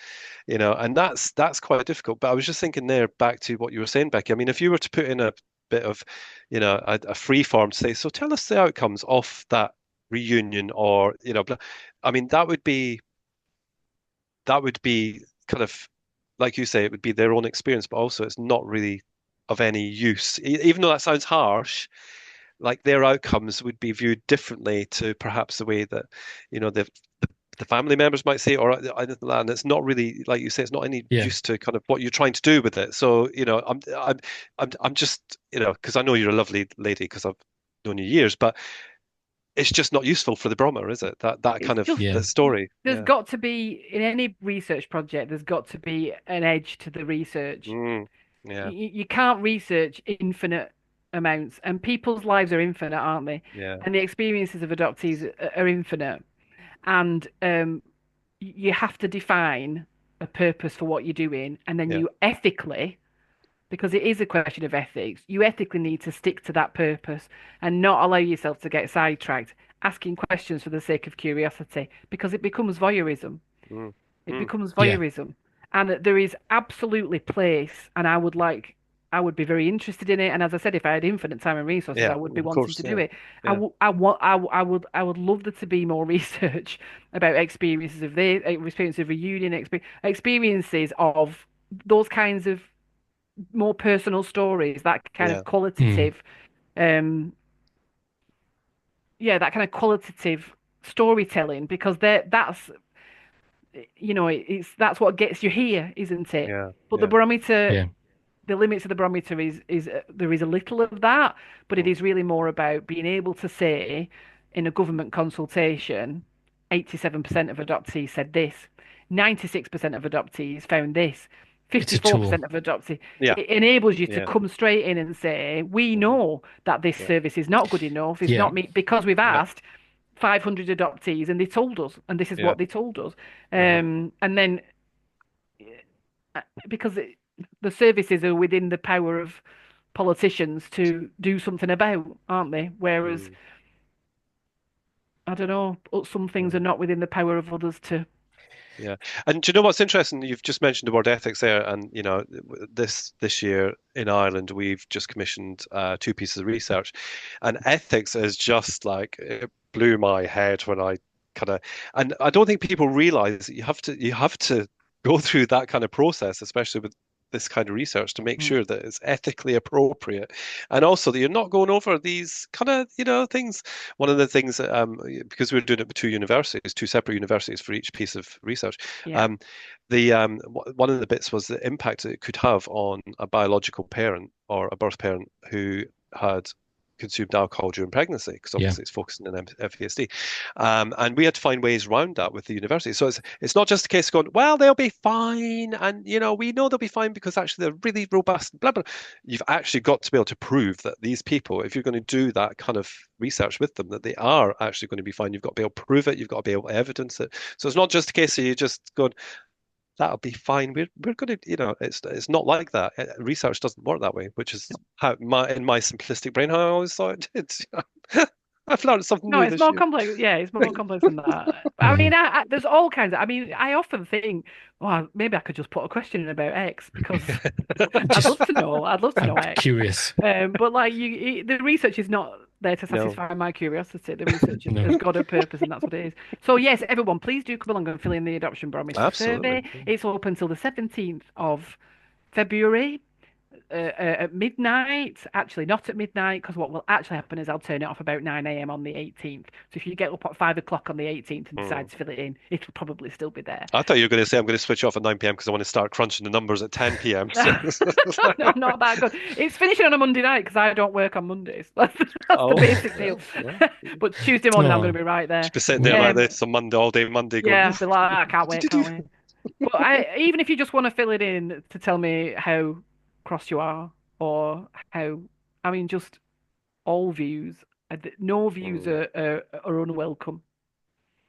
and that's quite difficult. But I was just thinking there back to what you were saying, Becky. I mean, if you were to put in a bit of, a free form to say, so tell us the outcomes of that reunion, or I mean, that would be kind of like you say, it would be their own experience, but also it's not really of any use. Even though that sounds harsh, like their outcomes would be viewed differently to perhaps the way that the family members might say it, or anything like that. And it's not really, like you say, it's not any Yeah. use to kind of what you're trying to do with it. So I'm just because I know you're a lovely lady because I've known you years, but it's just not useful for the Barometer, is it? That It's kind of just Yeah. the story. there's Yeah. got to be in any research project, there's got to be an edge to the research. Mm, yeah. You can't research infinite amounts, and people's lives are infinite, aren't they? Yeah. And the experiences of adoptees are infinite. And you have to define a purpose for what you're doing, and then Yeah. you ethically, because it is a question of ethics, you ethically need to stick to that purpose and not allow yourself to get sidetracked, asking questions for the sake of curiosity, because it becomes voyeurism. Mm, It mm, becomes Yeah. voyeurism. And that there is absolutely place, and I would be very interested in it. And as I said, if I had infinite time and resources, yeah. I would be Of wanting course. to do Yeah. it. Yeah. I would love there to be more research about experiences of reunion, experiences of those kinds of more personal stories, that kind Yeah. of Mm. qualitative, um, yeah, that kind of qualitative storytelling, because that's that's what gets you here, isn't it? Yeah. But the Yeah. barometer, Yeah. the limits of the barometer is there is a little of that, but it Mm, is really more about being able to say in a government consultation, 87% of adoptees said this, 96% of adoptees found this, It's a tool. 54% of adoptees. yeah. It enables you to Yeah. come straight in and say, we Mhm. know that this Yeah. service is not good enough, is Yeah. not me, because we've Yeah. asked 500 adoptees and they told us, and this is Yeah. what they told us. Uh-huh. And then because the services are within the power of politicians to do something about, aren't they? Whereas, Mm, I don't know, some things yeah. are not within the power of others to. Yeah. And do you know what's interesting? You've just mentioned the word ethics there, and this year in Ireland we've just commissioned two pieces of research, and ethics is just like it blew my head when I kind of, and I don't think people realize that you have to go through that kind of process, especially with this kind of research to make sure that it's ethically appropriate, and also that you're not going over these kind of things. One of the things that, because we're doing it with two separate universities for each piece of research, Yeah. One of the bits was the impact it could have on a biological parent or a birth parent who had consumed alcohol during pregnancy, because Yeah. obviously it's focusing on FASD, and we had to find ways around that with the university. So it's not just a case of going, well, they'll be fine, and we know they'll be fine because actually they're really robust, blah blah. You've actually got to be able to prove that these people, if you're going to do that kind of research with them, that they are actually going to be fine. You've got to be able to prove it. You've got to be able to evidence it. So it's not just a case of you just going, that'll be fine. We're going to, it's not like that. Research doesn't work that way, which is how in my simplistic brain how I always thought it did. I've learned something No, new it's this more year. complex. Yeah, it's more complex than that. I mean, there's all kinds of. I mean, I often think, well, maybe I could just put a question in about X because I'd love to know. I'd love to know I'm X. curious. But like the research is not there to No. satisfy my curiosity. The research No. has got a purpose, and that's what it is. So yes, everyone, please do come along and fill in the Adoption Barometer survey. Absolutely. It's open till the 17th of February. At midnight, actually not at midnight, because what will actually happen is I'll turn it off about 9 a.m. on the 18th. So if you get up at 5 o'clock on the 18th and decide to fill it in, it'll probably still be there. I thought you were going to say I'm going to switch off at 9 p.m. because I want to start crunching the numbers at 10 p.m. No, not that good. It's finishing on a Monday night because I don't work on Mondays. That's the Oh, basic deal. yeah. But Tuesday morning, I'm Oh. going to be right there. Just be sitting there like Um, this on Monday, all day Monday, going, yeah, "Oof, be like, I can't what wait, did you can't do?" wait. But even if you just want to fill it in to tell me how cross you are, or how, I mean, just all views. No views Mm, are unwelcome.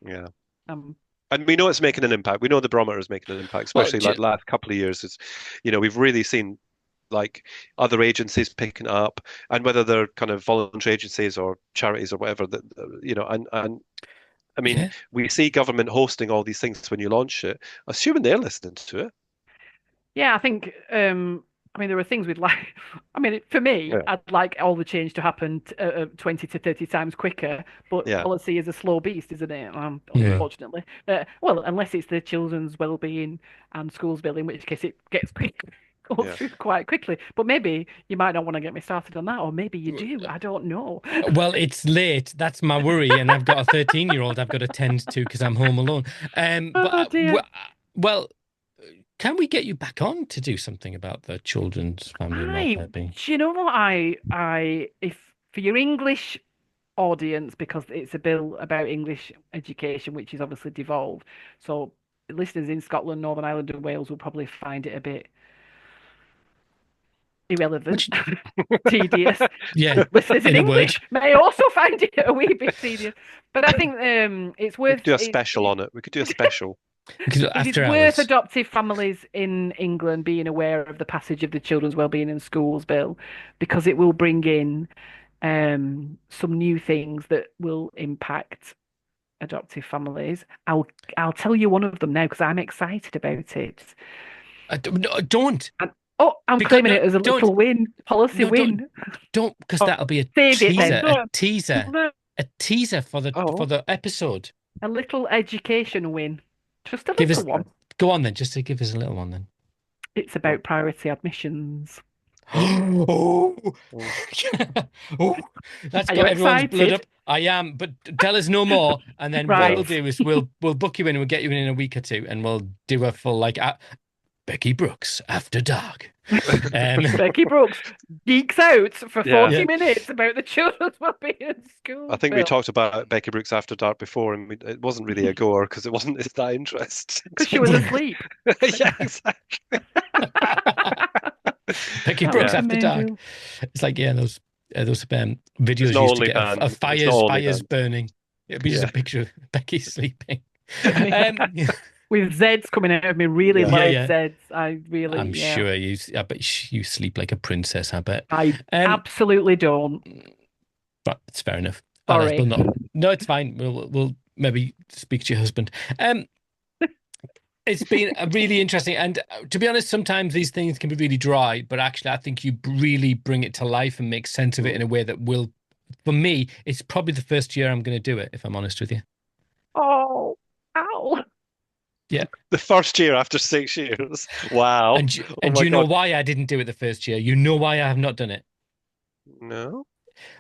yeah. Um, And we know it's making an impact. We know the barometer is making an impact, Well, especially like the last couple of years. We've really seen like other agencies picking it up, and whether they're kind of voluntary agencies or charities or whatever, that and I mean, yeah. we see government hosting all these things when you launch it, assuming they're listening to it. yeah, I think. I mean, there are things we'd like. I mean, for me, Yeah. I'd like all the change to happen 20 to 30 times quicker. But Yeah. policy is a slow beast, isn't it? Yeah. Unfortunately. Well, unless it's the children's well-being and schools bill, in which case it gets goes Yeah. through quite quickly. But maybe you might not want to get me started on that, or maybe you do. I don't know. Well, it's late. That's my worry, and I've got a 13-year-old I've got to tend to because I'm home alone. Oh dear. Well, can we get you back on to do something about the children's family and welfare Do being? you know what if for your English audience, because it's a bill about English education, which is obviously devolved, so listeners in Scotland, Northern Ireland, and Wales will probably find it a bit irrelevant, Which, tedious. yeah, Listeners in in a word, English may also find it a wee bit tedious, but I think it's We worth could do a special on it. We could do a special. because it is after worth hours, adoptive families in England being aware of the passage of the Children's Wellbeing in Schools Bill, because it will bring in some new things that will impact adoptive families. I'll tell you one of them now because I'm excited about it. no, don't And, oh, I'm because claiming no, it as a don't little win, policy no, win. don't because Oh, that'll be a save it teaser, then. a teaser for Oh, the episode. A little education win. Just a Give little us, one. go on then, just to give us a little one then. It's about priority admissions. oh, Oh, oh. oh, that's Are you got everyone's blood excited? up. I am, but tell us no more, and then what Right. we'll do is we'll book you in and we'll get you in a week or two, and we'll do a full like Becky Brooks After Dark. Becky Brooks geeks out for Yeah. 40 Yeah. minutes about the children's wellbeing in school. I think we talked about Becky Brooks After Dark before, and it wasn't really a goer because it's that interesting. Because she was asleep. Yeah, exactly. Becky That Brooks was the Yeah. After main Dark. deal. It's like those It's videos not you used to only get band. of It's not only fires band. burning. It'd be just a Yeah. picture of Becky sleeping. Yeah. With Zeds coming out of me, really Yeah. loud Yeah. Zeds. I really, I'm yeah. sure I bet you sleep like a princess, I bet. I Um, absolutely don't. but it's fair enough. Sorry. We'll not. No, it's fine. We'll maybe speak to your husband. It's been really interesting, and to be honest, sometimes these things can be really dry. But actually, I think you really bring it to life and make sense of it in a way that will. For me, it's probably the first year I'm going to do it. If I'm honest with you. Oh, ow. Yeah. The first year after 6 years. Wow. Oh And do my you know God. why I didn't do it the first year? You know why I have not done it? No.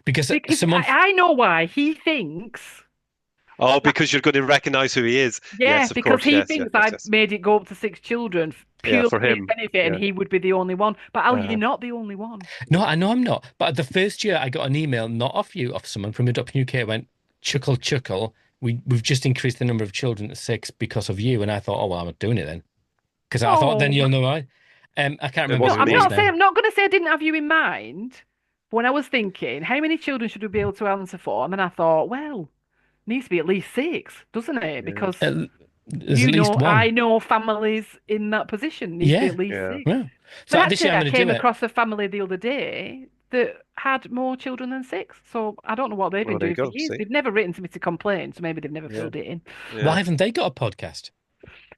Because Because someone, I know why. He thinks Oh, that, because you're going to recognize who he is. yeah, Yes, of because course. he Yes, yes, thinks yes, I yes. made it go up to 6 children Yeah, purely for for his him. benefit and Yeah. he would be the only one. But Al, you're Uh, not the only one. no, I know I'm not. But the first year I got an email, not off you, off someone from Adoption UK, went, chuckle, chuckle. We've just increased the number of children to 6 because of you. And I thought, oh, well, I'm not doing it then. Because I thought, then Oh, you'll know why. I can't it remember no, who wasn't it I'm was me. not saying, now. I'm not going to say I didn't have you in mind. But when I was thinking, how many children should we be able to answer for? And then I thought, well, needs to be at least six, doesn't it? Yeah. Because There's at least I one. know families in that position needs to be Yeah. at least Yeah. six. Well, But so this actually, year I'm I going to do came it. across a family the other day that had more children than six. So I don't know what they've been Well, there you doing for go. years. See? They've never written to me to complain, so maybe they've never Yeah. filled it in. Why Yeah. haven't they got a podcast?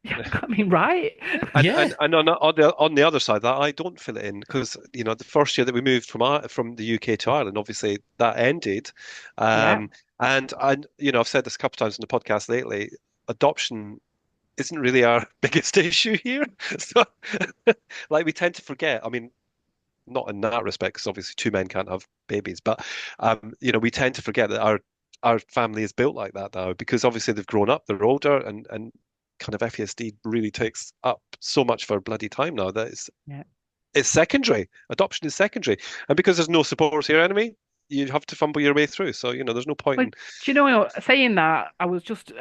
Yeah, I mean, right? And Yeah. on the other side, that I don't fill it in because the first year that we moved from the UK to Ireland, obviously that ended, Yeah. um, and I've said this a couple of times in the podcast lately. Adoption isn't really our biggest issue here, so like we tend to forget. I mean, not in that respect, because obviously two men can't have babies, but we tend to forget that our family is built like that now because obviously they've grown up, they're older, and kind of FASD really takes up so much of our bloody time now that Yeah. it's secondary. Adoption is secondary, and because there's no support here enemy, you have to fumble your way through. So there's no point But in. do you know, saying that, I was just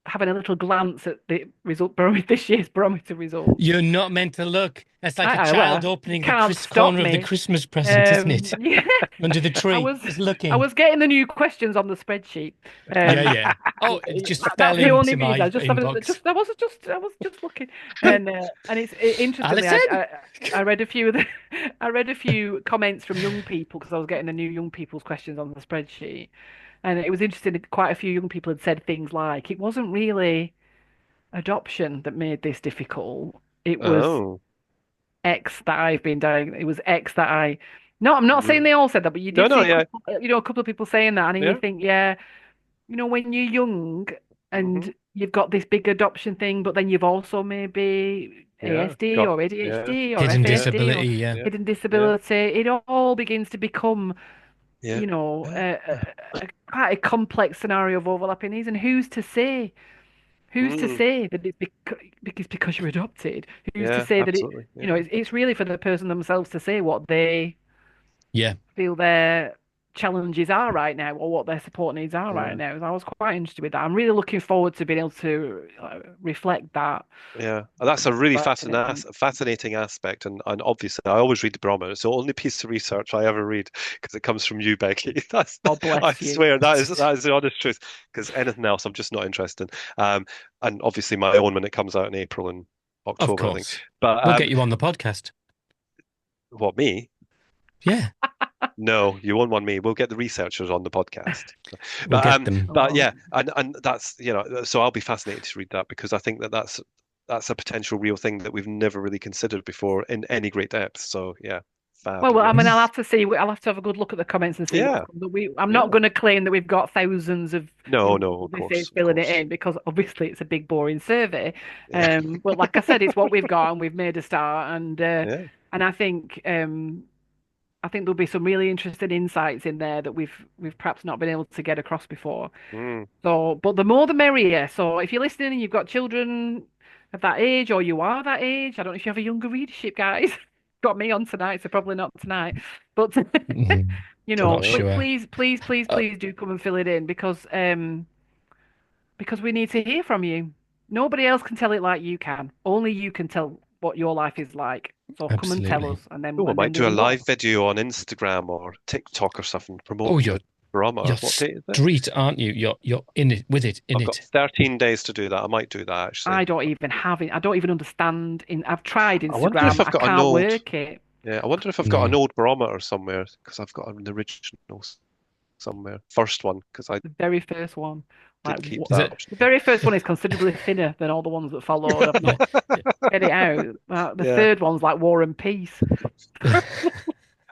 having a little glance at the result barometer, this year's barometer results. You're not meant to look. That's like a child Well, you opening the can't stop corner of the me. Christmas present, isn't it? Yeah, Under the I tree, was just I looking. was getting the new questions on the spreadsheet. Yeah, Um, yeah. Oh, it just fell that's the only into reason. I my was just having inbox. I was just looking, and interestingly, Alison? I read a few of the I read a few comments from young people because I was getting the new young people's questions on the spreadsheet, and it was interesting. That quite a few young people had said things like, "It wasn't really adoption that made this difficult. It was Oh, X that I've been doing. It was X that I." No, I'm not saying mm. they all said that, but you No, did no, see yeah, a couple of people saying that, and you yeah, think, yeah, when you're young hmm and you've got this big adoption thing, but then you've also maybe yeah, ASD got, or yeah, ADHD or Hidden yeah, FASD or disability, yeah. yeah, hidden yeah, disability. It all begins to become, yeah, yeah, quite a complex scenario of overlapping needs. And who's to say? Who's to mm, say that because you're adopted? Who's to yeah, say that absolutely, yeah, it's really for the person themselves to say what they Yeah, feel their challenges are right now or what their support needs are right yeah. now. So I was quite interested with that. I'm really looking forward to being able to reflect that Yeah, and that's a really back to them. fascinating aspect, and obviously I always read the Barometer. It's the only piece of research I ever read because it comes from you, Becky. God I bless you. swear that is the honest truth. Because anything else, I'm just not interested in. And obviously my own when it comes out in April and of October, I think. course. But We'll get you on the podcast. what me? Yeah, No, you won't want me. We'll get the researchers on the podcast. we'll But get them. Oh, yeah, and that's so I'll be fascinated to read that because I think that's a potential real thing that we've never really considered before in any great depth. So yeah, well, I mean, fabulous. I'll have to see. I'll have to have a good look at the comments and see what's Yeah, come. But I'm not yeah. going to claim that we've got thousands of No, young no, people of this is course, of filling it course. in because obviously it's a big boring survey. Yeah, But like I said, it's what we've got and we've made a start. yeah. And I think there'll be some really interesting insights in there that we've perhaps not been able to get across before. Mm. So, but the more the merrier. So, if you're listening and you've got children of that age, or you are that age, I don't know if you have a younger readership, guys. Got me on tonight, so probably not tonight. But Mhm. I'm not Oh, but sure. please, please, please, Uh, please do come and fill it in because we need to hear from you. Nobody else can tell it like you can. Only you can tell what your life is like. So come and tell us, absolutely. oh, I and then might we do a can go. live video on Instagram or TikTok or something Oh, promoting the barometer. you're What date is it? street, aren't you? You're in it with it in I've got it. 13 days to do that. I might do that actually. I don't even have it. I don't even understand. I've tried I wonder if Instagram. I've I got an can't old. work it. Yeah, I wonder if I've got an No. old barometer somewhere because I've got an original somewhere. First one because I The very first one, like did keep Is that. it? the very first one is considerably thinner than all the ones that followed. I've Yeah. not get it out. The Yeah. third one's like War and Peace.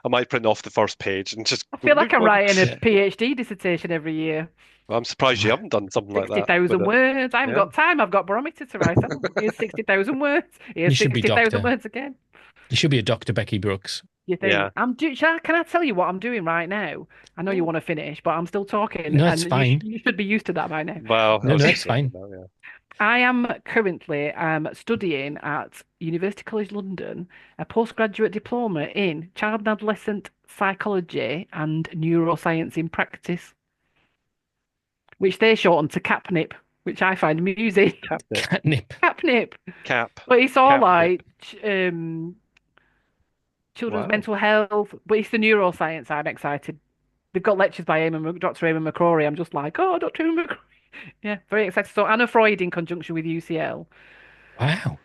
I might print off the first page and just. I feel like I'm writing a Yeah. PhD dissertation every year. I'm surprised you haven't done something like that with 60,000 it. words. I haven't Yeah. got time. I've got Barometer to write on. Here's 60,000 words. You Here's should be 60,000 Doctor. words again. You should be a Dr. Becky Brooks. You think Yeah. can I tell you what I'm doing right now? I know you want to finish, but I'm still talking, No, it's and fine. you should be used to that by now. Well, I No, was no, just it's fine. thinking about, I am currently studying at University College London a postgraduate diploma in child and adolescent psychology and neuroscience in practice, which they shorten to CAPNIP, which I find amusing. Catnip. Catnip. CAPNIP. Cap. But it's all Catnip. like children's Wow. mental health, but it's the neuroscience. I'm excited. They've got lectures by Dr. Eamon McCrory. I'm just like, oh, Dr. Eamon McCrory. Yeah, very excited. So Anna Freud in conjunction with UCL. Wow.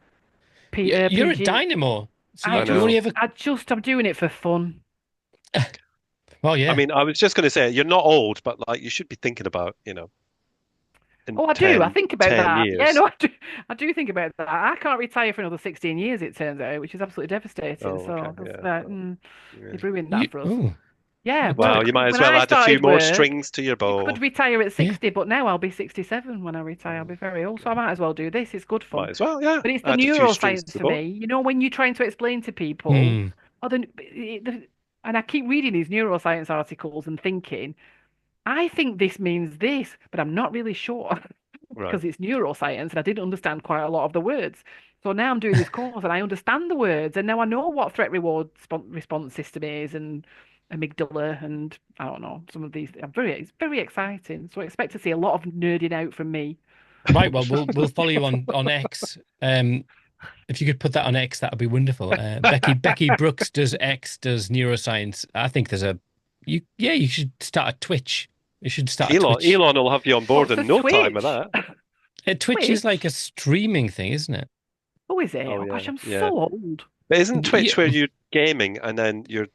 P, You're a PG. dynamo. So I I you know. only ever. I'm doing it for fun. Well, yeah. I mean, I was just going to say, you're not old, but like you should be thinking about, in Oh, I do. I think about 10 that. Yeah, years. no, I do. I do think about that. I can't retire for another 16 years, it turns out, which is absolutely devastating. Oh, So okay. that's, Yeah. Yeah. you've ruined You, that for us. oh, Yeah, but Well, you might as when well I add a few started more work, strings to your you bow. could retire at yeah. 60, but now I'll be 67 when I retire. I'll be very old, so I might as well do this. It's good fun. Might as well, yeah. But it's the Add a few strings to neuroscience the for bow. me. You know, when you're trying to explain to people, Hmm. oh, and I keep reading these neuroscience articles and thinking, I think this means this, but I'm not really sure Right. because it's neuroscience and I didn't understand quite a lot of the words. So now I'm doing this course and I understand the words, and now I know what threat reward response system is and amygdala and I don't know some of these. It's very exciting. So I expect to see a lot of nerding out from me. Right. Well, we'll follow you on X. If you could put that on X, that would be wonderful. Becky Brooks does neuroscience. I think you should start a Twitch. You should start a Twitch. Elon will have you on board What's in a no time with Twitch? that. Twitch is like a streaming thing, isn't it? Oh, is it? Oh, Oh yeah. gosh, I'm Yeah. so old. But isn't Twitch Yeah. where you're gaming and then you're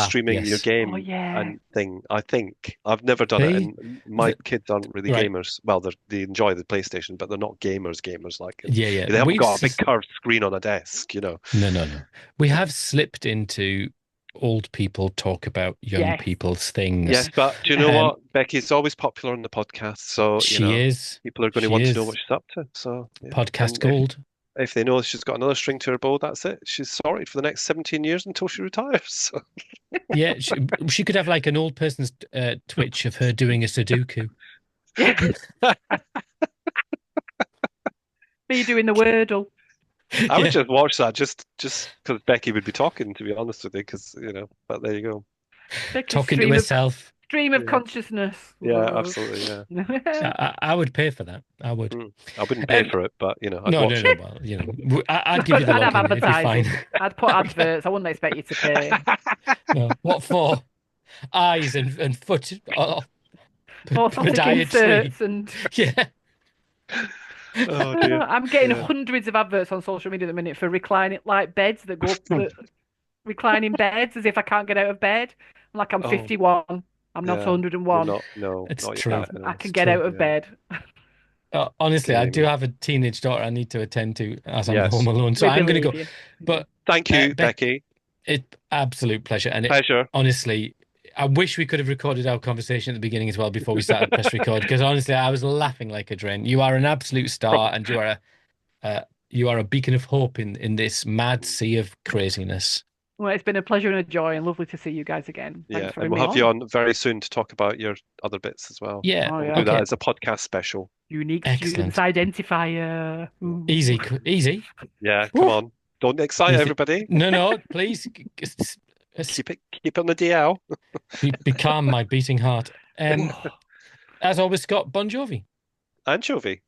streaming your Yes. game Oh yeah. and thing? I think I've never done it, and my kids aren't really Right. gamers. Well, they enjoy the PlayStation, but they're not gamers like it. Yeah. They haven't got a big curved screen on a desk, No. We have slipped into old people talk about young Yes. people's things. Yes, but do you know what? Becky's always popular on the podcast, so She is. people are going to want to know what she's up to. So Podcast and gold. if they know she's got another string to her bow, that's it. She's sorted for the next 17 years until she retires. So. Yeah, she could have like an old person's Twitch of her doing a Sudoku. Me doing the Wordle. I would just watch that just because Becky would be talking, to be honest with you, because but there you go. Becky's Talking to stream herself. Stream of Yeah. consciousness. Yeah, Whoa. absolutely, yeah. I would pay for that. I would. I wouldn't pay for it, but I'd No. watch it. Well, I'd give you the I'd have login. It'd be advertising. fine. I'd put adverts. I wouldn't expect you to pay. No. What for? Eyes and foot. Orthotic podiatry. inserts and Yeah. Oh dear. I'm getting Yeah. hundreds of adverts on social media at the minute for reclining like beds that go reclining beds as if I can't get out of bed. I'm like I'm Oh. 51. I'm not Yeah. 101. No, It's not true. yet. No. I can It's get true, out of yeah. bed. Honestly, I do Gaming. have a teenage daughter I need to attend to as I'm Yes. home alone. So We I'm going to go. believe you. But Thank you, Beck- Becky. it's absolute pleasure. And Pleasure. honestly, I wish we could have recorded our conversation at the beginning as well before we started press record, because honestly, I was laughing like a drain. You are an absolute star, and you are a beacon of hope in this mad sea of craziness. Well, it's been a pleasure and a joy and lovely to see you guys again. Yeah, Thanks for and having we'll me have you on very soon to talk about your other bits as well. Yeah. Oh, We'll yeah. do that Okay. as a podcast special. Unique Excellent. students identifier. Ooh. Easy. Yeah, come Ooh. on. Don't excite Easy. everybody. No, please. Keep it on the DL. Be calm, my beating heart. As always, Scott, Bon Jovi. Anchovy.